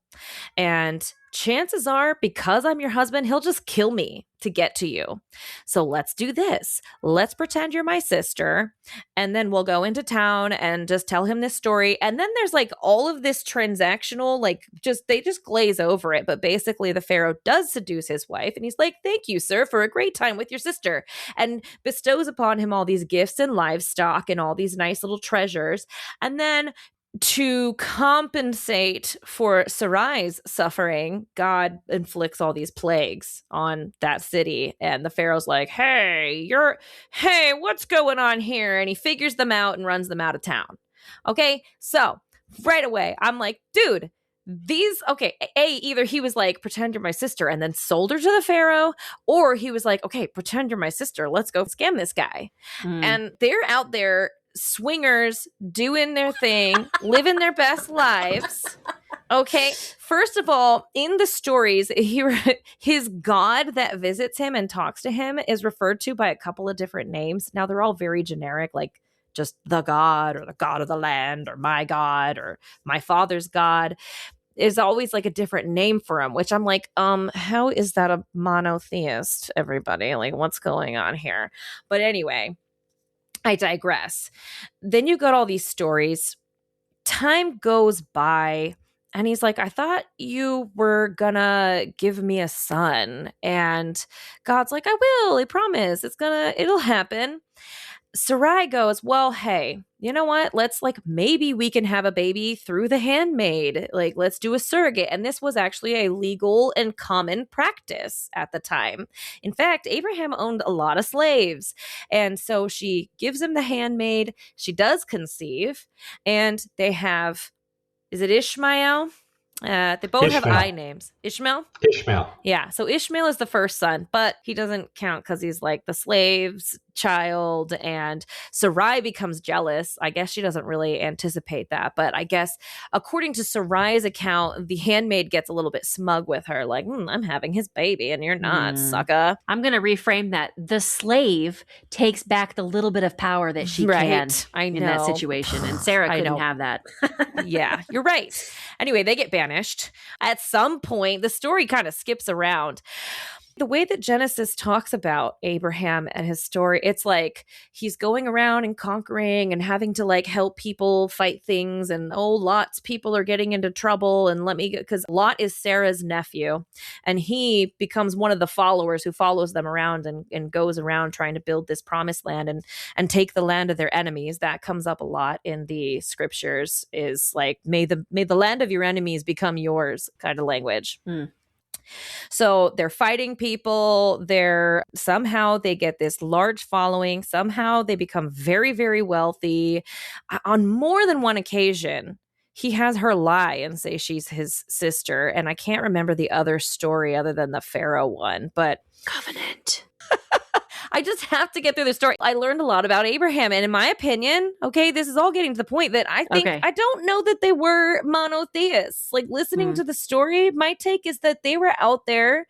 And chances are, because I'm your husband, he'll just kill me to get to you. So let's do this. Let's pretend you're my sister. And then we'll go into town and just tell him this story. And then there's like all of this transactional, like they just glaze over it. But basically the Pharaoh does seduce his wife. And he's like, thank you, sir, for a great time with your sister. And bestows upon him all these gifts and livestock and all these nice little treasures. And then to compensate for Sarai's suffering, God inflicts all these plagues on that city. And the Pharaoh's like, hey, what's going on here? And he figures them out and runs them out of town. Okay, so right away, I'm like, dude, either he was like, pretend you're my sister and then sold her to the Pharaoh, or he was like, okay, pretend you're my sister. Let's go scam this guy. And they're out there swingers doing their thing, living their best lives. Okay, first of all, in the stories, his god that visits him and talks to him is referred to by a couple of different names. Now, they're all very generic, like just the god or the god of the land or my father's god. Is always like a different name for him, which I'm like, how is that a monotheist, everybody? Like, what's going on here? But anyway, I digress. Then you got all these stories. Time goes by, and he's like, I thought you were gonna give me a son. And God's like, I will, I promise. It'll happen. Sarai goes, well, hey, you know what? Maybe we can have a baby through the handmaid. Like, let's do a surrogate. And this was actually a legal and common practice at the time. In fact, Abraham owned a lot of slaves. And so she gives him the handmaid. She does conceive. And they have, is it Ishmael? They both have I names. Ishmael? Ishmael. Yeah. So Ishmael is the first son, but he doesn't count because he's like the slave's child, and Sarai becomes jealous. I guess she doesn't really anticipate that, but I guess according to Sarai's account, the handmaid gets a little bit smug with her, like, I'm having his baby and you're not, sucker. I'm going to reframe that. The slave takes back the little bit of power that she can in that situation, and Sarah couldn't have that. Yeah, you're right. Anyway, they get banished. At some point, the story kind of skips around. The way that Genesis talks about Abraham and his story, it's like he's going around and conquering and having to like help people fight things. And Lot's people are getting into trouble. And because Lot is Sarah's nephew, and he becomes one of the followers who follows them around and goes around trying to build this promised land and take the land of their enemies. That comes up a lot in the scriptures, is like, may the land of your enemies become yours kind of language. So they're fighting people. Somehow they get this large following. Somehow they become very, very wealthy. On more than one occasion, he has her lie and say she's his sister. And I can't remember the other story other than the Pharaoh one, but Covenant. I just have to get through the story. I learned a lot about Abraham, and in my opinion, okay, this is all getting to the point that I think, I don't know that they were monotheists. Like, listening to the story, my take is that they were out there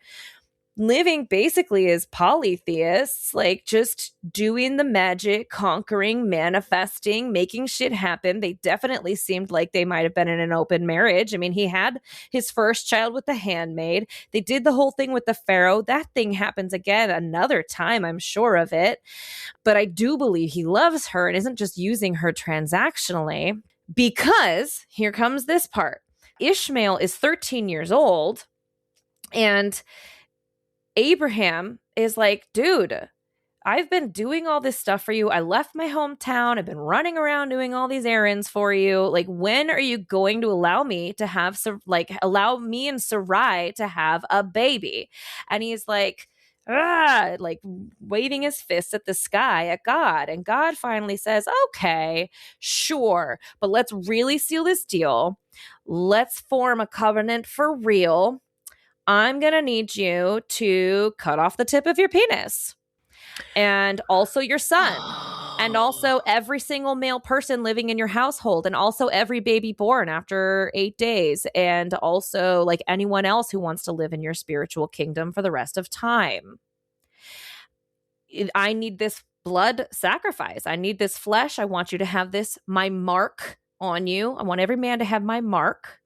living basically as polytheists, like just doing the magic, conquering, manifesting, making shit happen. They definitely seemed like they might have been in an open marriage. I mean, he had his first child with the handmaid. They did the whole thing with the Pharaoh. That thing happens again another time, I'm sure of it. But I do believe he loves her and isn't just using her transactionally, because here comes this part. Ishmael is 13 years old, and Abraham is like, dude, I've been doing all this stuff for you. I left my hometown. I've been running around doing all these errands for you. Like, when are you going to allow me and Sarai to have a baby? And he's like, waving his fist at the sky at God. And God finally says, okay, sure, but let's really seal this deal. Let's form a covenant for real. I'm going to need you to cut off the tip of your penis, and also your son, and also every single male person living in your household, and also every baby born after 8 days, and also like anyone else who wants to live in your spiritual kingdom for the rest of time. I need this blood sacrifice. I need this flesh. I want you to have my mark on you. I want every man to have my mark.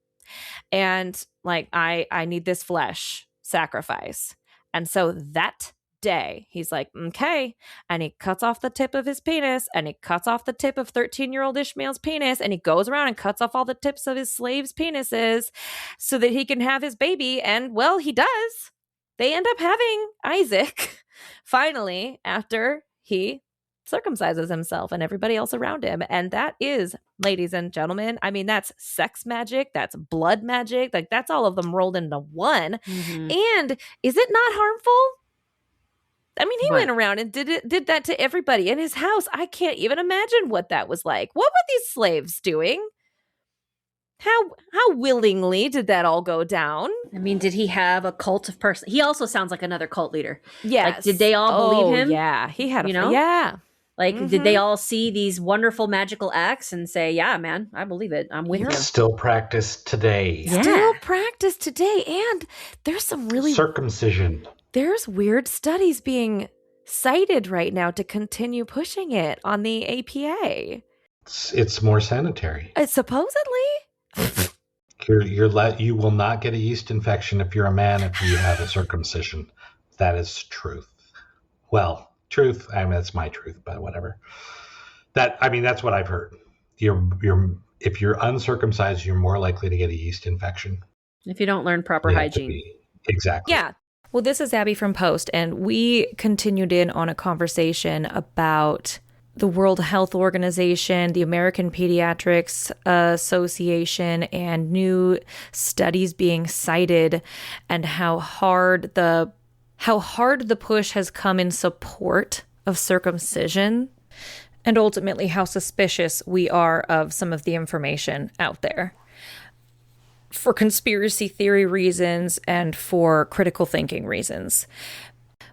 And Like, I need this flesh sacrifice. And so that day, he's like, okay. And he cuts off the tip of his penis, and he cuts off the tip of 13-year-old Ishmael's penis, and he goes around and cuts off all the tips of his slaves' penises so that he can have his baby. And, well, he does. They end up having Isaac, finally, after he circumcises himself and everybody else around him. And that is, ladies and gentlemen, I mean, that's sex magic, that's blood magic, like that's all of them rolled into one. And is it not harmful? I mean, he went around and did that to everybody in his house. I can't even imagine what that was like. What were these slaves doing? How willingly did that all go down? I mean, did he have a cult of person? He also sounds like another cult leader. Yes. Like, did they all believe him? Yeah, he had yeah. Like, did they all see these wonderful magical acts and say, yeah, man, I believe it. I'm with you. Still practiced today. Yeah. Still practiced today. And there's some really... Circumcision. There's weird studies being cited right now to continue pushing it on the APA. It's more sanitary. Supposedly. You will not get a yeast infection if you're a man if you have a circumcision. That is truth. Well, truth. I mean, that's my truth, but whatever. That's what I've heard. If you're uncircumcised, you're more likely to get a yeast infection. If you don't learn proper hygiene. Exactly. Yeah. Well, this is Abbey from Post, and we continued in on a conversation about the World Health Organization, the American Pediatrics Association, and new studies being cited, and how hard the push has come in support of circumcision, and ultimately how suspicious we are of some of the information out there for conspiracy theory reasons and for critical thinking reasons.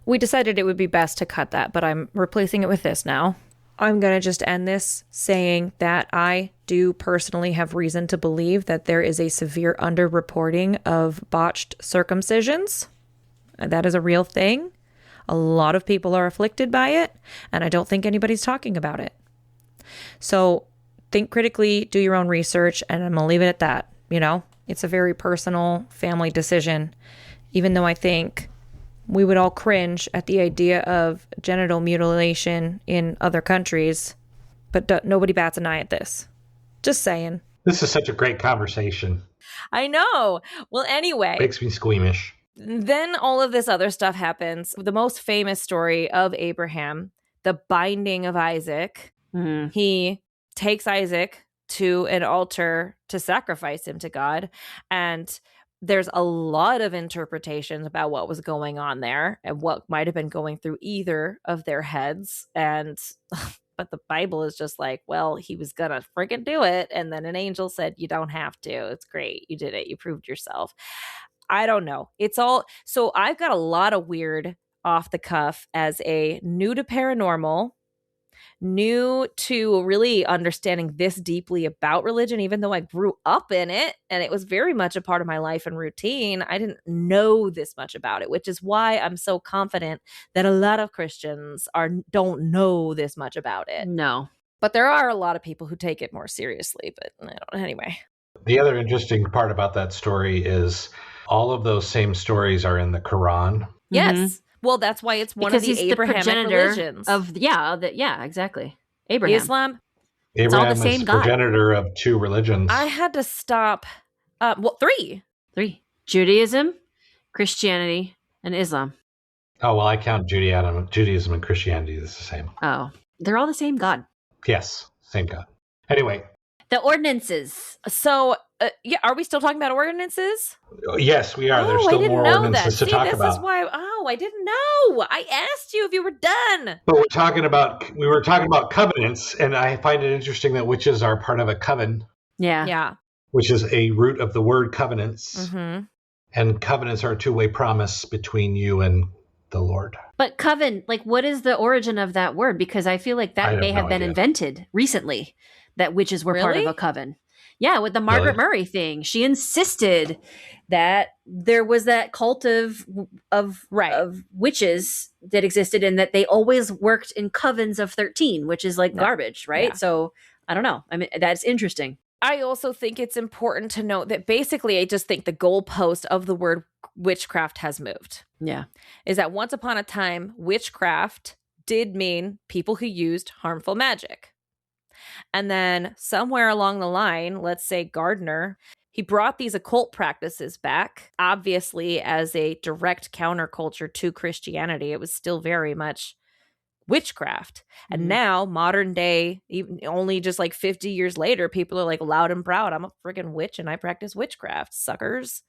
We decided it would be best to cut that, but I'm replacing it with this now. I'm going to just end this saying that I do personally have reason to believe that there is a severe underreporting of botched circumcisions. That is a real thing. A lot of people are afflicted by it, and I don't think anybody's talking about it. So think critically, do your own research, and I'm going to leave it at that. It's a very personal family decision, even though I think we would all cringe at the idea of genital mutilation in other countries, but nobody bats an eye at this. Just saying. This is such a great conversation. I know. Well, anyway. Makes me squeamish. Then all of this other stuff happens. The most famous story of Abraham, the binding of Isaac. Mm-hmm. He takes Isaac to an altar to sacrifice him to God. And there's a lot of interpretations about what was going on there and what might have been going through either of their heads. But the Bible is just like, well, he was going to friggin' do it. And then an angel said, you don't have to. It's great. You did it. You proved yourself. I don't know. It's all. So I've got a lot of weird off the cuff as a new to paranormal, new to really understanding this deeply about religion, even though I grew up in it and it was very much a part of my life and routine. I didn't know this much about it, which is why I'm so confident that a lot of Christians don't know this much about it. No. But there are a lot of people who take it more seriously. But anyway. The other interesting part about that story is all of those same stories are in the Quran. Yes. Mm-hmm. Well, that's why it's one of the Abrahamic religions. Exactly. Abraham. Islam. Abraham it's all the same is the progenitor of two religions. I had to stop. Three. Judaism, Christianity, and Islam. Oh, well, I count Judaism and Christianity as the same. Oh, they're all the same God. Yes, same God. Anyway. The ordinances. So, are we still talking about ordinances? Yes, we are. There's still more ordinances to talk about. This is why. I didn't know. I asked you if you were done. But we were talking about covenants, and I find it interesting that witches are part of a coven. Yeah. Which is a root of the word covenants. Mm-hmm. And covenants are a two-way promise between you and the Lord. But coven, what is the origin of that word? Because I feel like that may have been invented recently. That witches were part of a coven. Yeah, with the Margaret Murray thing. She insisted that there was that cult of witches that existed and that they always worked in covens of 13, which is garbage, right? Yeah. So, I don't know. I mean, that's interesting. I also think it's important to note that basically I just think the goalpost of the word witchcraft has moved. Yeah. Is that once upon a time, witchcraft did mean people who used harmful magic. And then somewhere along the line, let's say Gardner, he brought these occult practices back, obviously as a direct counterculture to Christianity. It was still very much witchcraft. And now, modern day, even only just like 50 years later, people are like loud and proud, I'm a freaking witch and I practice witchcraft, suckers.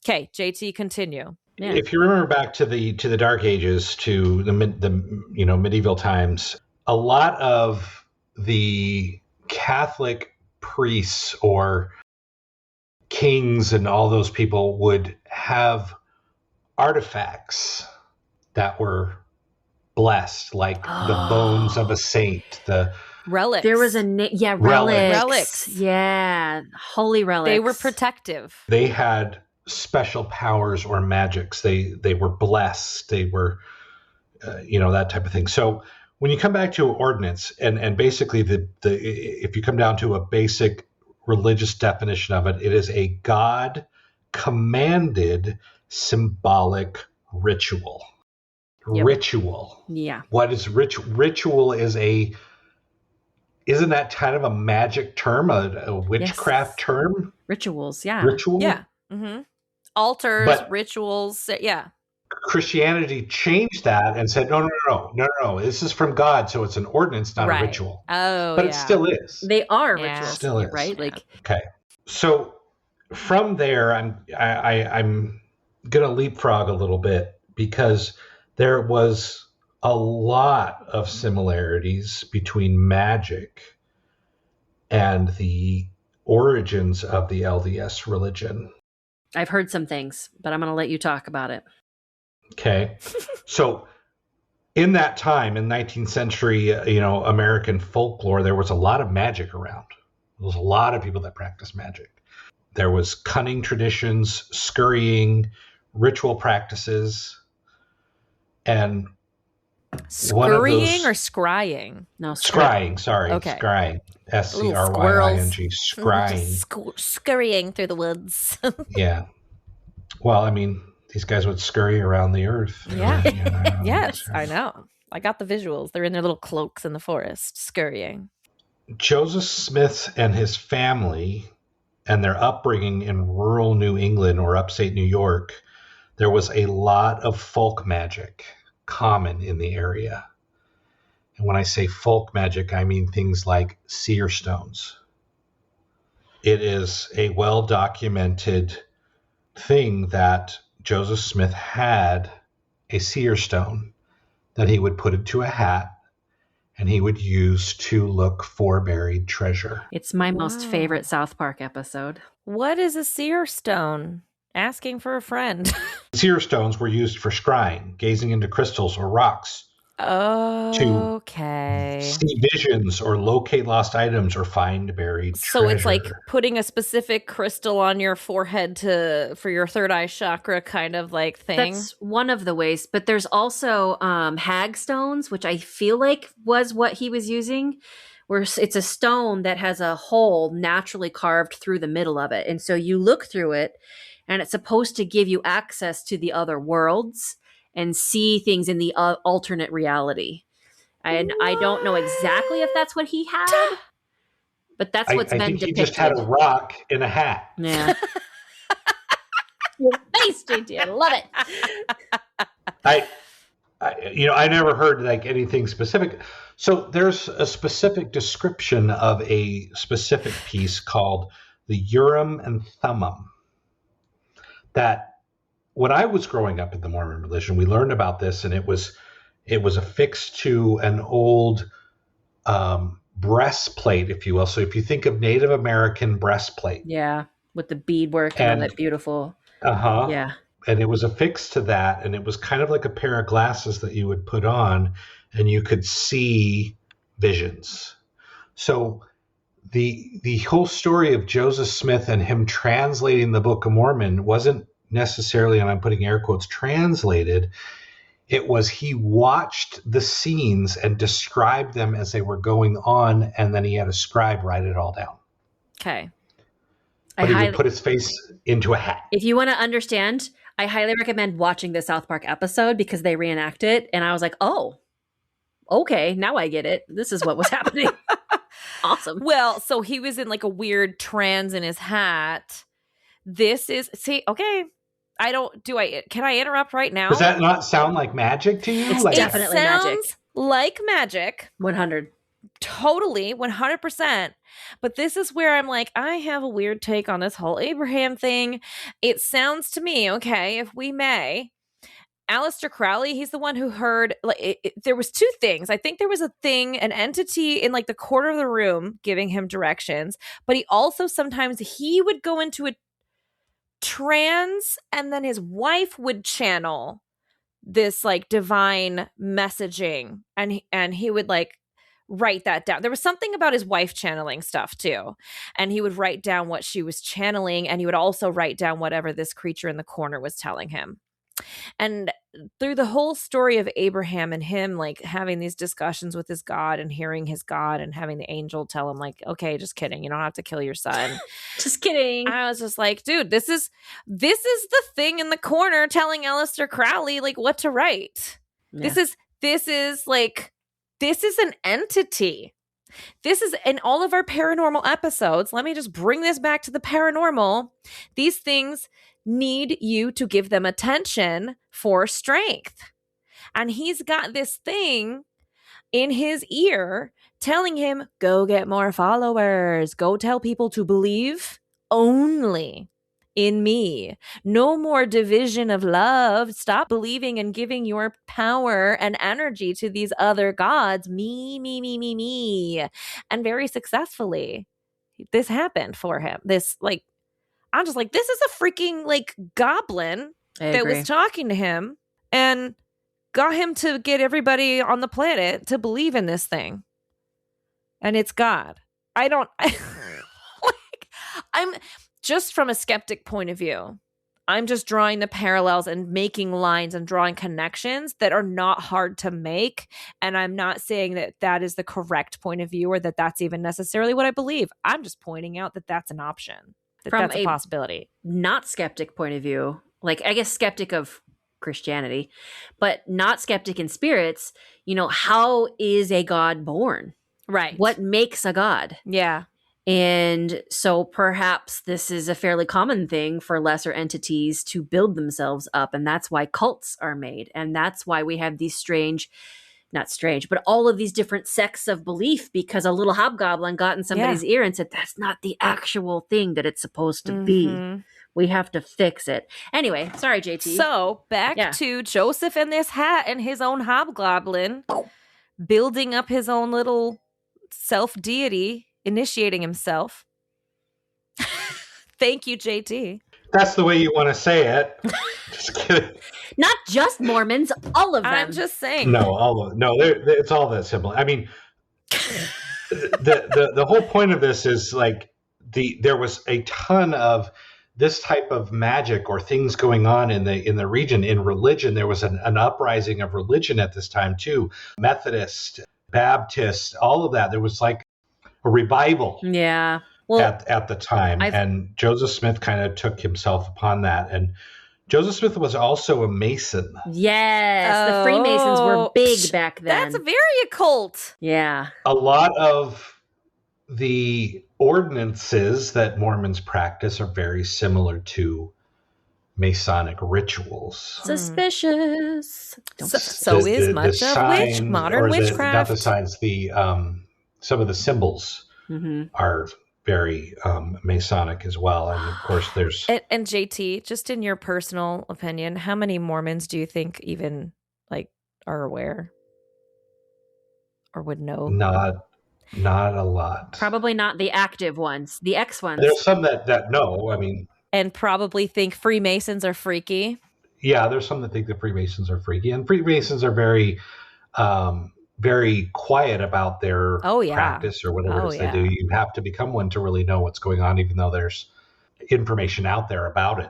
Okay, JT, continue. Yeah. If you remember back to the Dark Ages, to the medieval times, a lot of the Catholic priests or kings and all those people would have artifacts that were blessed, like the bones of a saint, the relics. There was relics. Yeah, holy relics. They were protective. They had special powers or magics. They were blessed. They were, that type of thing. So when you come back to ordinance, and basically if you come down to a basic religious definition of it, it is a God commanded symbolic ritual. Yep. Ritual. Yeah. What is ritual isn't that kind of a magic term, a witchcraft term? Rituals, yeah. Ritual? Yeah. Mm-hmm. Altars, rituals, yeah. Christianity changed that and said, no. This is from God, so it's an ordinance, not a ritual. Oh, but it still is. They are rituals, still is. Right? Like, okay. So from there, I'm gonna leapfrog a little bit, because there was a lot of similarities between Magick and the origins of the LDS religion. I've heard some things, but I'm going to let you talk about it. Okay. So in that time, in 19th century, American folklore, there was a lot of magic around. There was a lot of people that practiced magic. There was cunning traditions, scurrying, ritual practices, and scurrying or scrying? No, scrying. Sorry, okay. Scrying. SCRYING. Scrying. Scurrying through the woods. Yeah. Well, I mean, these guys would scurry around the earth. Yeah. Yes, I know. I got the visuals. They're in their little cloaks in the forest, scurrying. Joseph Smith and his family and their upbringing in rural New England or upstate New York, there was a lot of folk magic common in the area. And when I say folk magic, I mean things like seer stones. It is a well-documented thing that Joseph Smith had a seer stone that he would put into a hat and he would use to look for buried treasure. It's my most favorite South Park episode. What is a seer stone? Asking for a friend. Seer stones were used for scrying, gazing into crystals or rocks. Okay. To see visions or locate lost items or find buried treasure. So it's like putting a specific crystal on your forehead for your third eye chakra kind of like thing. That's one of the ways, but there's also hag stones, which I feel like was what he was using, where it's a stone that has a hole naturally carved through the middle of it. And so you look through it and it's supposed to give you access to the other worlds and see things in the alternate reality. And what? I don't know exactly if that's what he had, but that's what's been depicted. He just had a rock in a hat. Yeah. Your face, JT. I love it. I never heard like anything specific. So there's a specific description of a specific piece called the Urim and Thummim. That when I was growing up in the Mormon religion, we learned about this, and it was affixed to an old breastplate, if you will. So if you think of Native American breastplate. Yeah, with the beadwork and all that beautiful. Uh-huh. Yeah. And it was affixed to that, and it was kind of like a pair of glasses that you would put on, and you could see visions. So the whole story of Joseph Smith and him translating the Book of Mormon wasn't necessarily, and I'm putting air quotes, translated. It was he watched the scenes and described them as they were going on, and then he had a scribe write it all down. Okay. But he would put his face into a hat. If you want to understand, I highly recommend watching the South Park episode because they reenact it. And I was like, oh, okay, now I get it. This is what was happening. Awesome. Well, so he was in like a weird trance in his hat. Okay. Can I interrupt right now? Does that not sound like magic to you? It's definitely magic. Like magic. 100. Totally, 100%. But this is where I'm like, I have a weird take on this whole Abraham thing. It sounds to me, okay, if we may, Aleister Crowley, he's the one who heard, like, there was two things. I think there was an entity in like the corner of the room giving him directions, but he also sometimes he would go into a trance and then his wife would channel this like divine messaging and he would like write that down. There was something about his wife channeling stuff too. And he would write down what she was channeling, and he would also write down whatever this creature in the corner was telling him. And through the whole story of Abraham and him like having these discussions with his God and hearing his God and having the angel tell him like, okay, just kidding, you don't have to kill your son. Just kidding. I was just like, dude, this is the thing in the corner telling Aleister Crowley like what to write. Yeah. This is an entity. This is in all of our paranormal episodes. Let me just bring this back to the paranormal. These things need you to give them attention for strength. And he's got this thing in his ear telling him, go get more followers. Go tell people to believe only in me. No more division of love. Stop believing and giving your power and energy to these other gods. Me. And very successfully, this happened for him. I'm just like, this is a freaking like goblin that was talking to him and got him to get everybody on the planet to believe in this thing. And it's God. I'm just from a skeptic point of view. I'm just drawing the parallels and making lines and drawing connections that are not hard to make. And I'm not saying that that is the correct point of view or that that's even necessarily what I believe. I'm just pointing out that that's an option. That's a possibility. Not skeptic point of view, like I guess skeptic of Christianity, but not skeptic in spirits, how is a God born? Right. What makes a God? Yeah. And so perhaps this is a fairly common thing for lesser entities to build themselves up. And that's why cults are made. And that's why we have these not strange, but all of these different sects of belief, because a little hobgoblin got in somebody's ear and said, that's not the actual thing that it's supposed to be. We have to fix it. Anyway, sorry, JT. So back to Joseph in this hat and his own hobgoblin building up his own little self-deity, initiating himself. Thank you, JT. That's the way you want to say it. Just kidding. Not just Mormons, all of them. I'm just saying. No, it's all that simple. I mean, the whole point of this is like there was a ton of this type of magic or things going on in the region. In religion, there was an uprising of religion at this time too. Methodist, Baptist, all of that. There was like a revival. Yeah. Well, at the time. And Joseph Smith kind of took himself upon that. And Joseph Smith was also a Mason. Yes. The Freemasons were big back then. That's very occult. Yeah. A lot of the ordinances that Mormons practice are very similar to Masonic rituals. Suspicious. So is much of modern witchcraft. Not the signs, some of the symbols are very Masonic as well. And of course there's... And JT, just in your personal opinion, how many Mormons do you think even like are aware or would know? Not a lot. Probably not the active ones, the ex ones. There's some that know, I mean... And probably think Freemasons are freaky. Yeah, there's some that think the Freemasons are freaky. And Freemasons are very... very quiet about their practice or whatever it is they do. You have to become one to really know what's going on, even though there's information out there about it.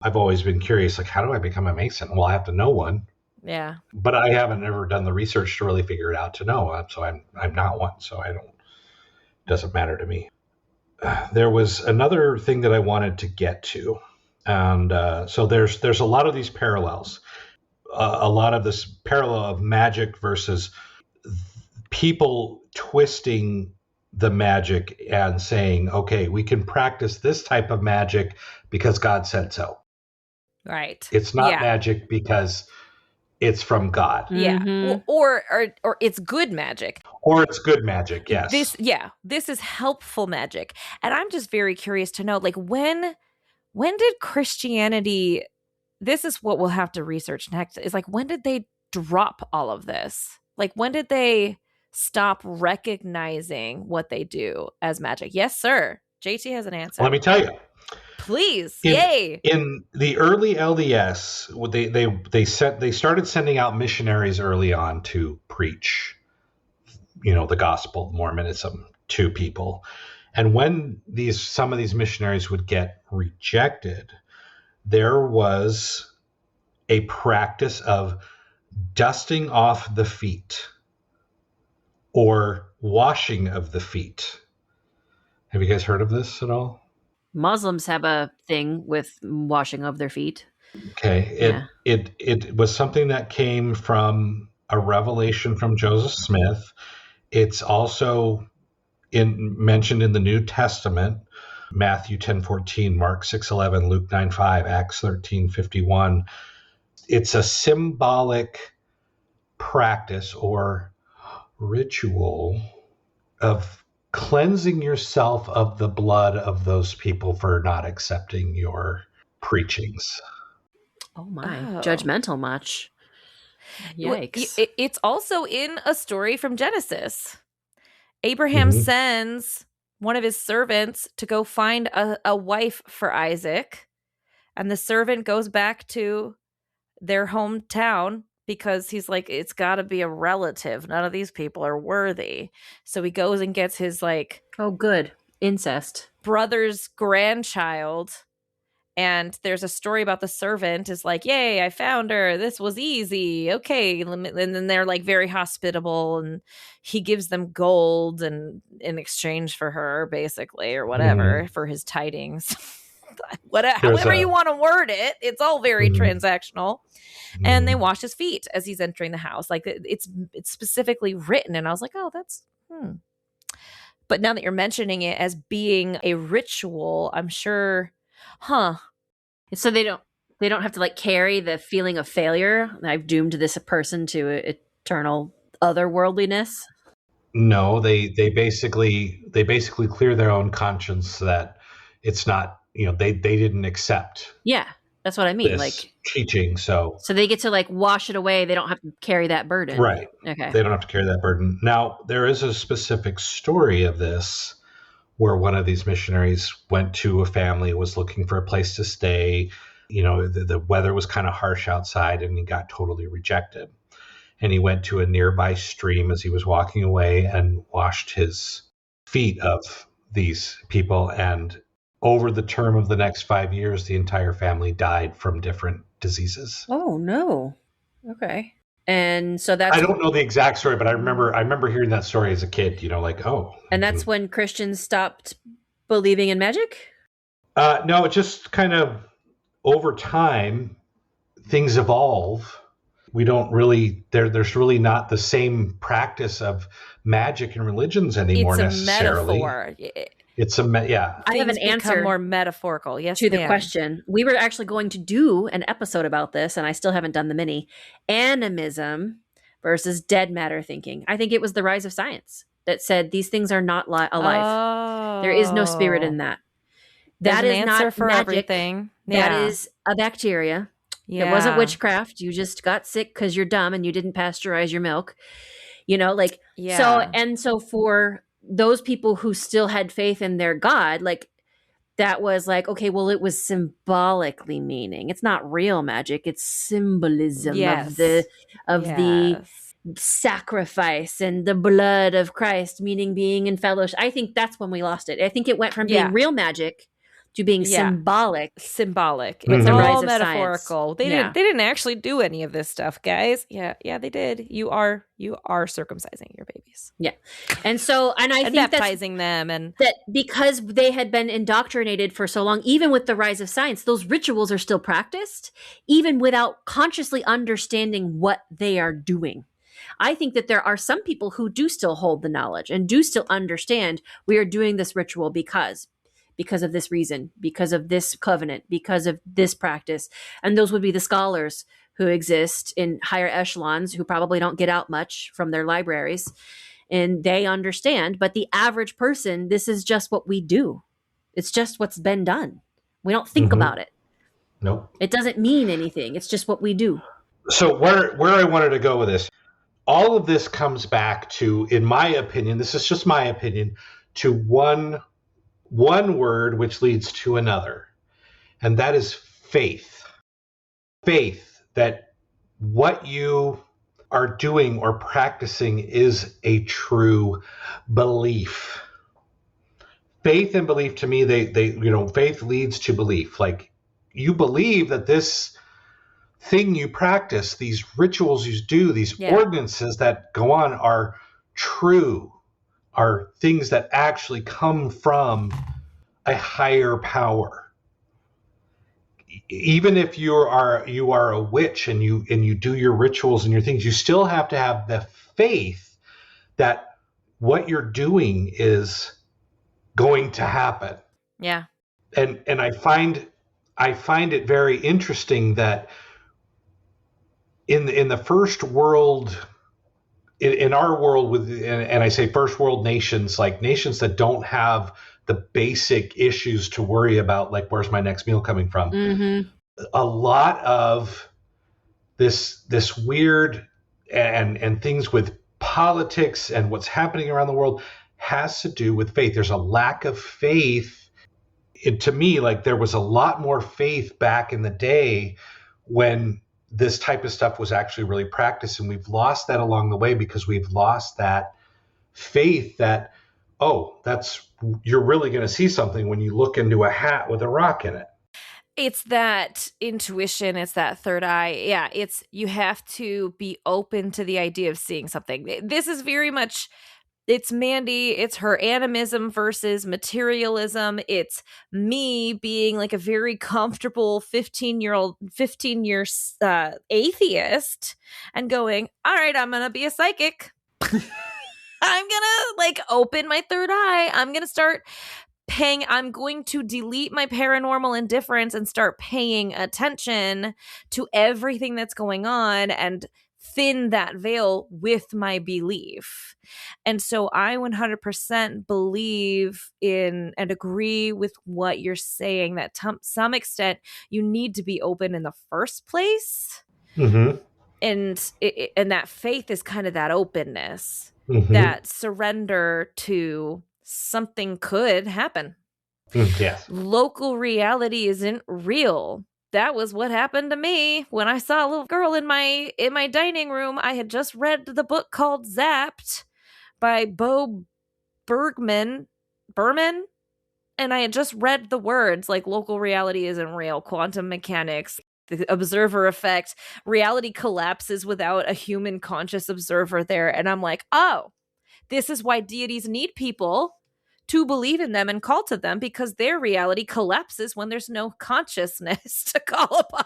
I've always been curious, like, how do I become a Mason? Well, I have to know one. Yeah. But I haven't ever done the research to really figure it out to know. So I'm not one. So it doesn't matter to me. there was another thing that I wanted to get to. And so there's a lot of these parallels. A lot of this parallel of magic versus people twisting the magic and saying, okay, we can practice this type of magic because God said so. Right. It's not magic because it's from God. Yeah. Mm-hmm. Or it's good magic. Or it's good magic, yes. This is helpful magic. And I'm just very curious to know, like, when did Christianity, this is what we'll have to research next, is like, when did they drop all of this? Like, when did they stop recognizing what they do as magic? Yes, sir. JT has an answer. Let me tell you. Please. Yay. In the early LDS, they started sending out missionaries early on to preach, the gospel, Mormonism to people. And when some of these missionaries would get rejected, there was a practice of dusting off the feet or washing of the feet. Have you guys heard of this at all? Muslims have a thing with washing of their feet. Okay. It was something that came from a revelation from Joseph Smith. It's also mentioned in the New Testament, Matthew 10:14, Mark 6:11, Luke 9:5, Acts 13:51. It's a symbolic practice or ritual of cleansing yourself of the blood of those people for not accepting your preachings. Oh my, judgmental much. Yikes. Well, it's also in a story from Genesis. Abraham sends one of his servants to go find a wife for Isaac, and the servant goes back to their hometown because he's like, it's got to be a relative. None of these people are worthy. So he goes and gets his, like, oh, good, incest brother's grandchild. And there's a story about the servant is like, yay, I found her. This was easy. Okay. And then they're like very hospitable, and he gives them gold and in exchange for her, basically, or whatever, for his tidings. However you want to word it. It's all very transactional. And they wash his feet as he's entering the house. Like, it's specifically written. And I was like, oh, that's, But now that you're mentioning it as being a ritual, I'm sure, So they don't have to, like, carry the feeling of failure. I've doomed this person to eternal otherworldliness. No, they basically clear their own conscience that it's not, they didn't accept. Yeah, that's what I mean. Like teaching, so they get to, like, wash it away. They don't have to carry that burden. Right. Okay. They don't have to carry that burden. Now, there is a specific story of this where one of these missionaries went to a family, was looking for a place to stay. The weather was kind of harsh outside, and he got totally rejected. And he went to a nearby stream as he was walking away and washed his feet of these people. And over the term of the next 5 years, the entire family died from different diseases. Oh, no. Okay. And so that's... I don't know the exact story, but I remember hearing that story as a kid, like, oh. And that's when Christians stopped believing in magic? No, it just kind of, over time, things evolve. We don't really, there's really not the same practice of magic and religions anymore necessarily. It's a metaphor. I have an answer more metaphorical. Yes, to the question. We were actually going to do an episode about this, and I still haven't done the mini. Animism versus dead matter thinking. I think it was the rise of science that said these things are not alive. Oh. There is no spirit in that. That is answer not for magic. Everything. That is a bacteria. Yeah. It wasn't witchcraft. You just got sick because you're dumb and you didn't pasteurize your milk. So for those people who still had faith in their God, like, that was like, okay, well, it was symbolically meaning. It's not real magic. It's symbolism of the sacrifice and the blood of Christ, meaning being in fellowship. I think that's when we lost it. I think it went from being real magic to being symbolic. Symbolic. With It's the rise all of metaphorical. science. They didn't actually do any of this stuff, guys. Yeah, they did. You are circumcising your babies. Yeah. And I think baptizing them, and that because they had been indoctrinated for so long, even with the rise of science, those rituals are still practiced, even without consciously understanding what they are doing. I think that there are some people who do still hold the knowledge and do still understand we are doing this ritual because of this reason, because of this covenant, because of this practice. And those would be the scholars who exist in higher echelons who probably don't get out much from their libraries. And they understand. But the average person, this is just what we do. It's just what's been done. We don't think about it. Nope. It doesn't mean anything. It's just what we do. So where I wanted to go with this, all of this comes back to, in my opinion, this is just my opinion, to one word which leads to another, and that is faith. Faith that what you are doing or practicing is a true belief. Faith and belief, to me, they faith leads to belief. Like, you believe that this thing you practice, these rituals you do, these ordinances that go on are true, are things that actually come from a higher power. Even if you are a witch and you do your rituals and your things, you still have to have the faith that what you're doing is going to happen. Yeah. And I find it very interesting that in the first world, in our world, and I say first world nations, like nations that don't have the basic issues to worry about, like where's my next meal coming from, a lot of this weird and things with politics and what's happening around the world has to do with faith. There's a lack of faith. To me, like, there was a lot more faith back in the day when this type of stuff was actually really practiced, and we've lost that along the way because we've lost that faith that, you're really going to see something when you look into a hat with a rock in it. It's that intuition. It's that third eye. Yeah, you have to be open to the idea of seeing something. This is very much, it's Mandy. It's her animism versus materialism. It's me being like a very comfortable 15-year atheist and going, all right, I'm going to be a psychic. I'm going to open my third eye. I'm going to delete my paranormal indifference and start paying attention to everything that's going on and thin that veil with my belief. And so I 100% believe in and agree with what you're saying, that to some extent you need to be open in the first place. And that faith is kind of that openness, that surrender to something could happen. Yes. Local reality isn't real. That was what happened to me when I saw a little girl in my dining room. I had just read the book called Zapped by Bo Berman, and I had just read the words like local reality isn't real, quantum mechanics, the observer effect, reality collapses without a human conscious observer there. And I'm like, oh, this is why deities need people to believe in them and call to them, because their reality collapses when there's no consciousness to call upon.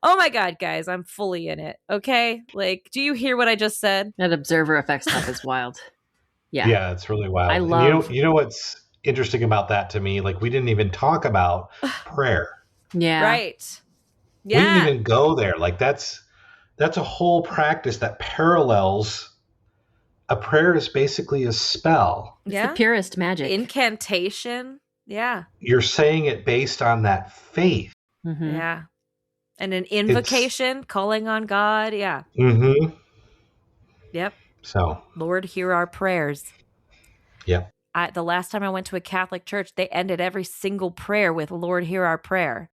Oh my God, guys, I'm fully in it. Okay. Like, do you hear what I just said? That observer effect stuff is wild. Yeah. Yeah, it's really wild. I love. You know what's interesting about that to me? Like, we didn't even talk about prayer. Yeah. Right. Yeah. We didn't even go there. Like, that's a whole practice that parallels. A prayer is basically a spell. It's the purest magic. Incantation. Yeah. You're saying it based on that faith. Yeah. And an invocation, calling on God. Yeah. Yep. So, Lord, hear our prayers. Yep. The last time I went to a Catholic church, they ended every single prayer with Lord, hear our prayer.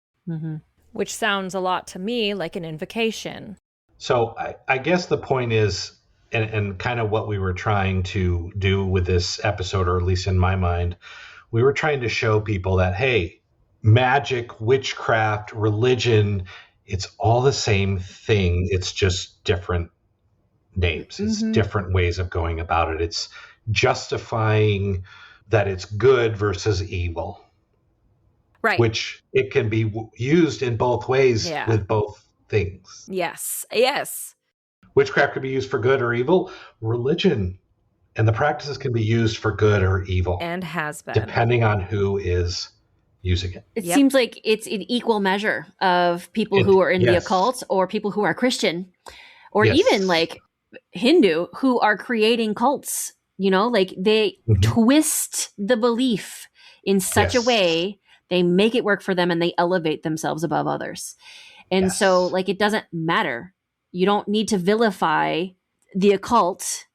Which sounds a lot to me like an invocation. So I guess the point is, and kind of what we were trying to do with this episode, or at least in my mind, We were trying to show people that, hey, magic, witchcraft, religion, it's all the same thing. It's just different names. It's different ways of going about it. It's justifying that it's good versus evil. Right. Which it can be used in both ways with both things. Yes. Witchcraft can be used for good or evil. Religion and the practices can be used for good or evil. And has been. Depending on who is using it. It seems like it's an equal measure of people who are in the occult or people who are Christian or even like Hindu who are creating cults. You know, like they twist the belief in such a way, they make it work for them and they elevate themselves above others. And so like, it doesn't matter. You don't need to vilify the occult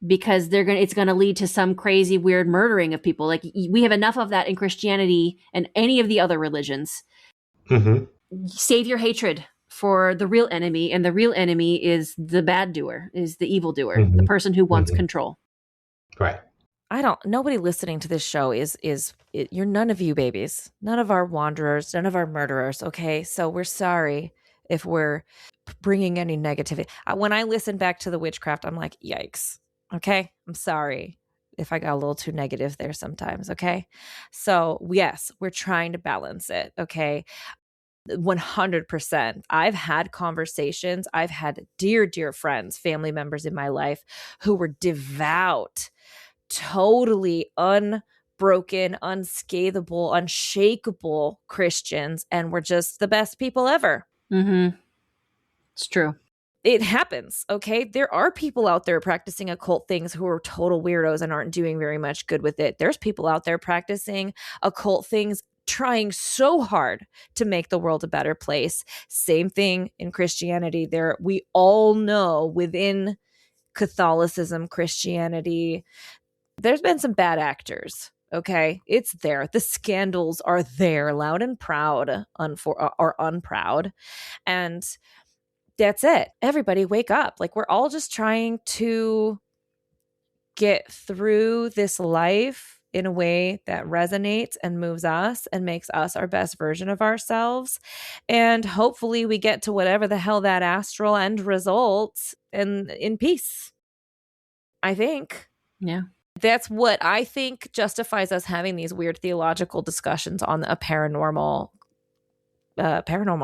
because it's going to lead to some crazy, weird murdering of people. Like we have enough of that in Christianity and any of the other religions. Save your hatred for the real enemy. And the real enemy is the bad doer, is the evil doer, the person who wants control. Right. Nobody listening to this show you're none of you babies, none of our wanderers, none of our murderers. Okay. So we're sorry if we're bringing any negativity. When I listen back to the witchcraft, I'm like, yikes. Okay. I'm sorry if I got a little too negative there sometimes. Okay. So yes, we're trying to balance it. Okay. 100%. I've had conversations. I've had dear friends, family members in my life who were devout, totally unbroken, unscathable, unshakable Christians, and were just the best people ever. It's true. It happens. Okay. There are people out there practicing occult things who are total weirdos and aren't doing very much good with it. There's people out there practicing occult things, trying so hard to make the world a better place. Same thing in Christianity. We all know within Catholicism, Christianity, there's been some bad actors. Okay. It's there. The scandals are there, loud and proud, or unproud. And that's it. Everybody wake up. Like we're all just trying to get through this life in a way that resonates and moves us and makes us our best version of ourselves. And hopefully we get to whatever the hell that astral end results in peace. I think. Yeah. That's what I think justifies us having these weird theological discussions on a paranormal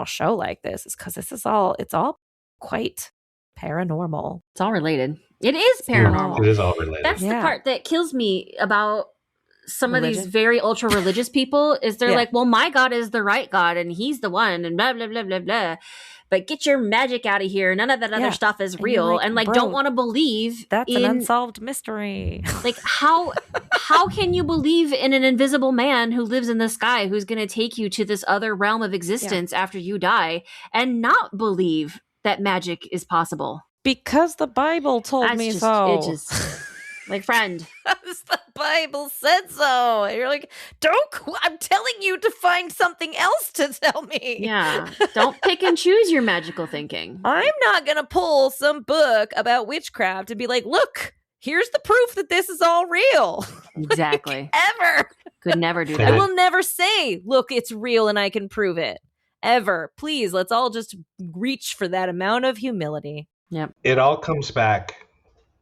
show like this, is because it's all quite paranormal. It's all related. It is paranormal. It is all related. That's the part that kills me about some of these very ultra religious people is they're like, well, my God is the right God and he's the one and blah, blah, blah, blah, blah. But get your magic out of here. None of that other stuff is real. And don't want to believe that's an unsolved mystery. Like how can you believe in an invisible man who lives in the sky who's going to take you to this other realm of existence after you die and not believe that magic is possible? Because the Bible told me so. It just like, friend. The Bible said so. And you're like, I'm telling you to find something else to tell me. Yeah. Don't pick and choose your magical thinking. I'm not going to pull some book about witchcraft and be like, look, here's the proof that this is all real. Exactly. Ever. Could never do that. I will never say, look, it's real and I can prove it. Ever. Please, let's all just reach for that amount of humility. Yep. It all comes back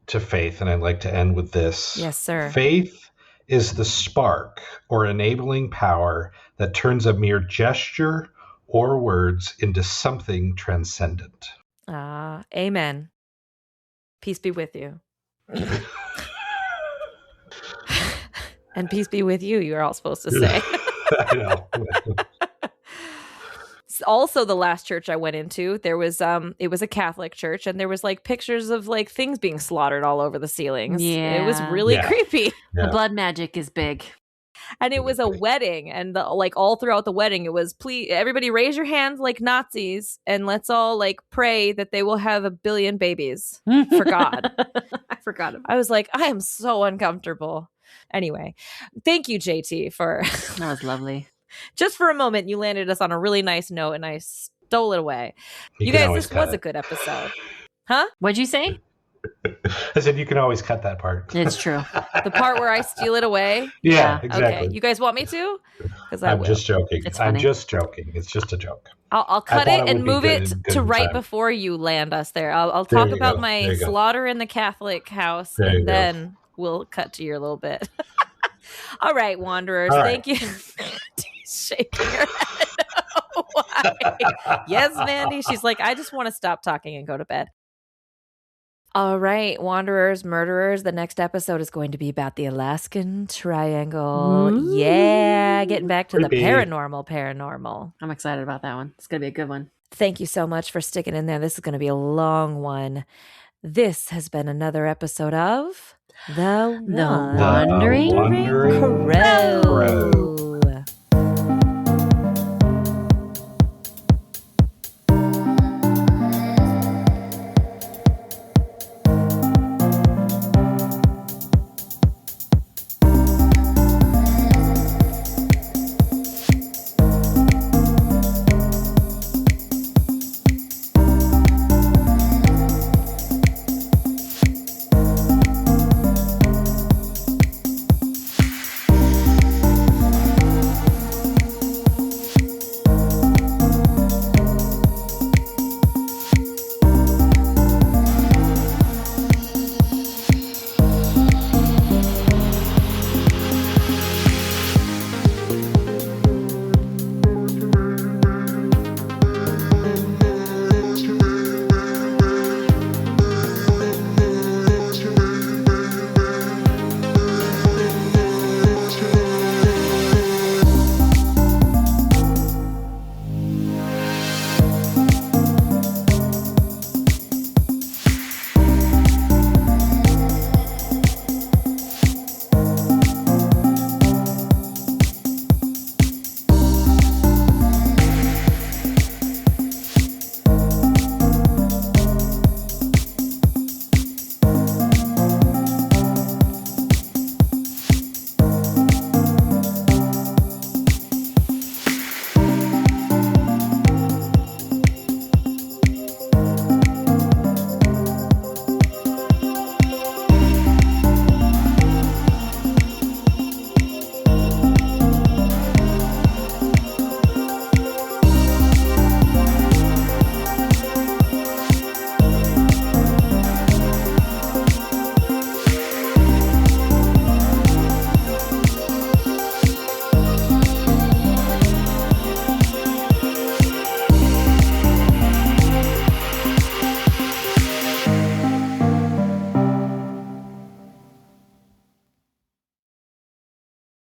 to faith, and I'd like to end with this. Yes, sir. Faith is the spark or enabling power that turns a mere gesture or words into something transcendent. Amen. Peace be with you. And peace be with you, you're all supposed to say. I know. Also, the last church I went into, there was it was a Catholic church, and there was like pictures of like things being slaughtered all over the ceilings. Yeah, it was really creepy. The blood magic is big, and it was a wedding, and like all throughout the wedding, it was, please everybody raise your hands like Nazis, and let's all like pray that they will have 1 billion babies for God. I forgot. I was like, I am so uncomfortable. Anyway, thank you, JT, for that was lovely. Just for a moment, you landed us on a really nice note, and I stole it away. You guys, this was a good episode. Huh? What'd you say? I said you can always cut that part. It's true. The part where I steal it away? Yeah, exactly. Okay. You guys want me to? Because I'm just joking. It's I'm funny. just joking. It's just a joke. I'll cut it and move it to right time. before you land us there. I'll talk about my slaughter in the Catholic house, and then we'll cut to your little bit. All right, Wanderers. Thank you. Shaking her head. Why? Yes, Mandy. She's like, I just want to stop talking and go to bed. All right, Wanderers, Murderers. The next episode is going to be about the Alaskan Triangle. Ooh. Yeah, getting back to the paranormal. I'm excited about that one. It's going to be a good one. Thank you so much for sticking in there. This is going to be a long one. This has been another episode of The Wandering Crow.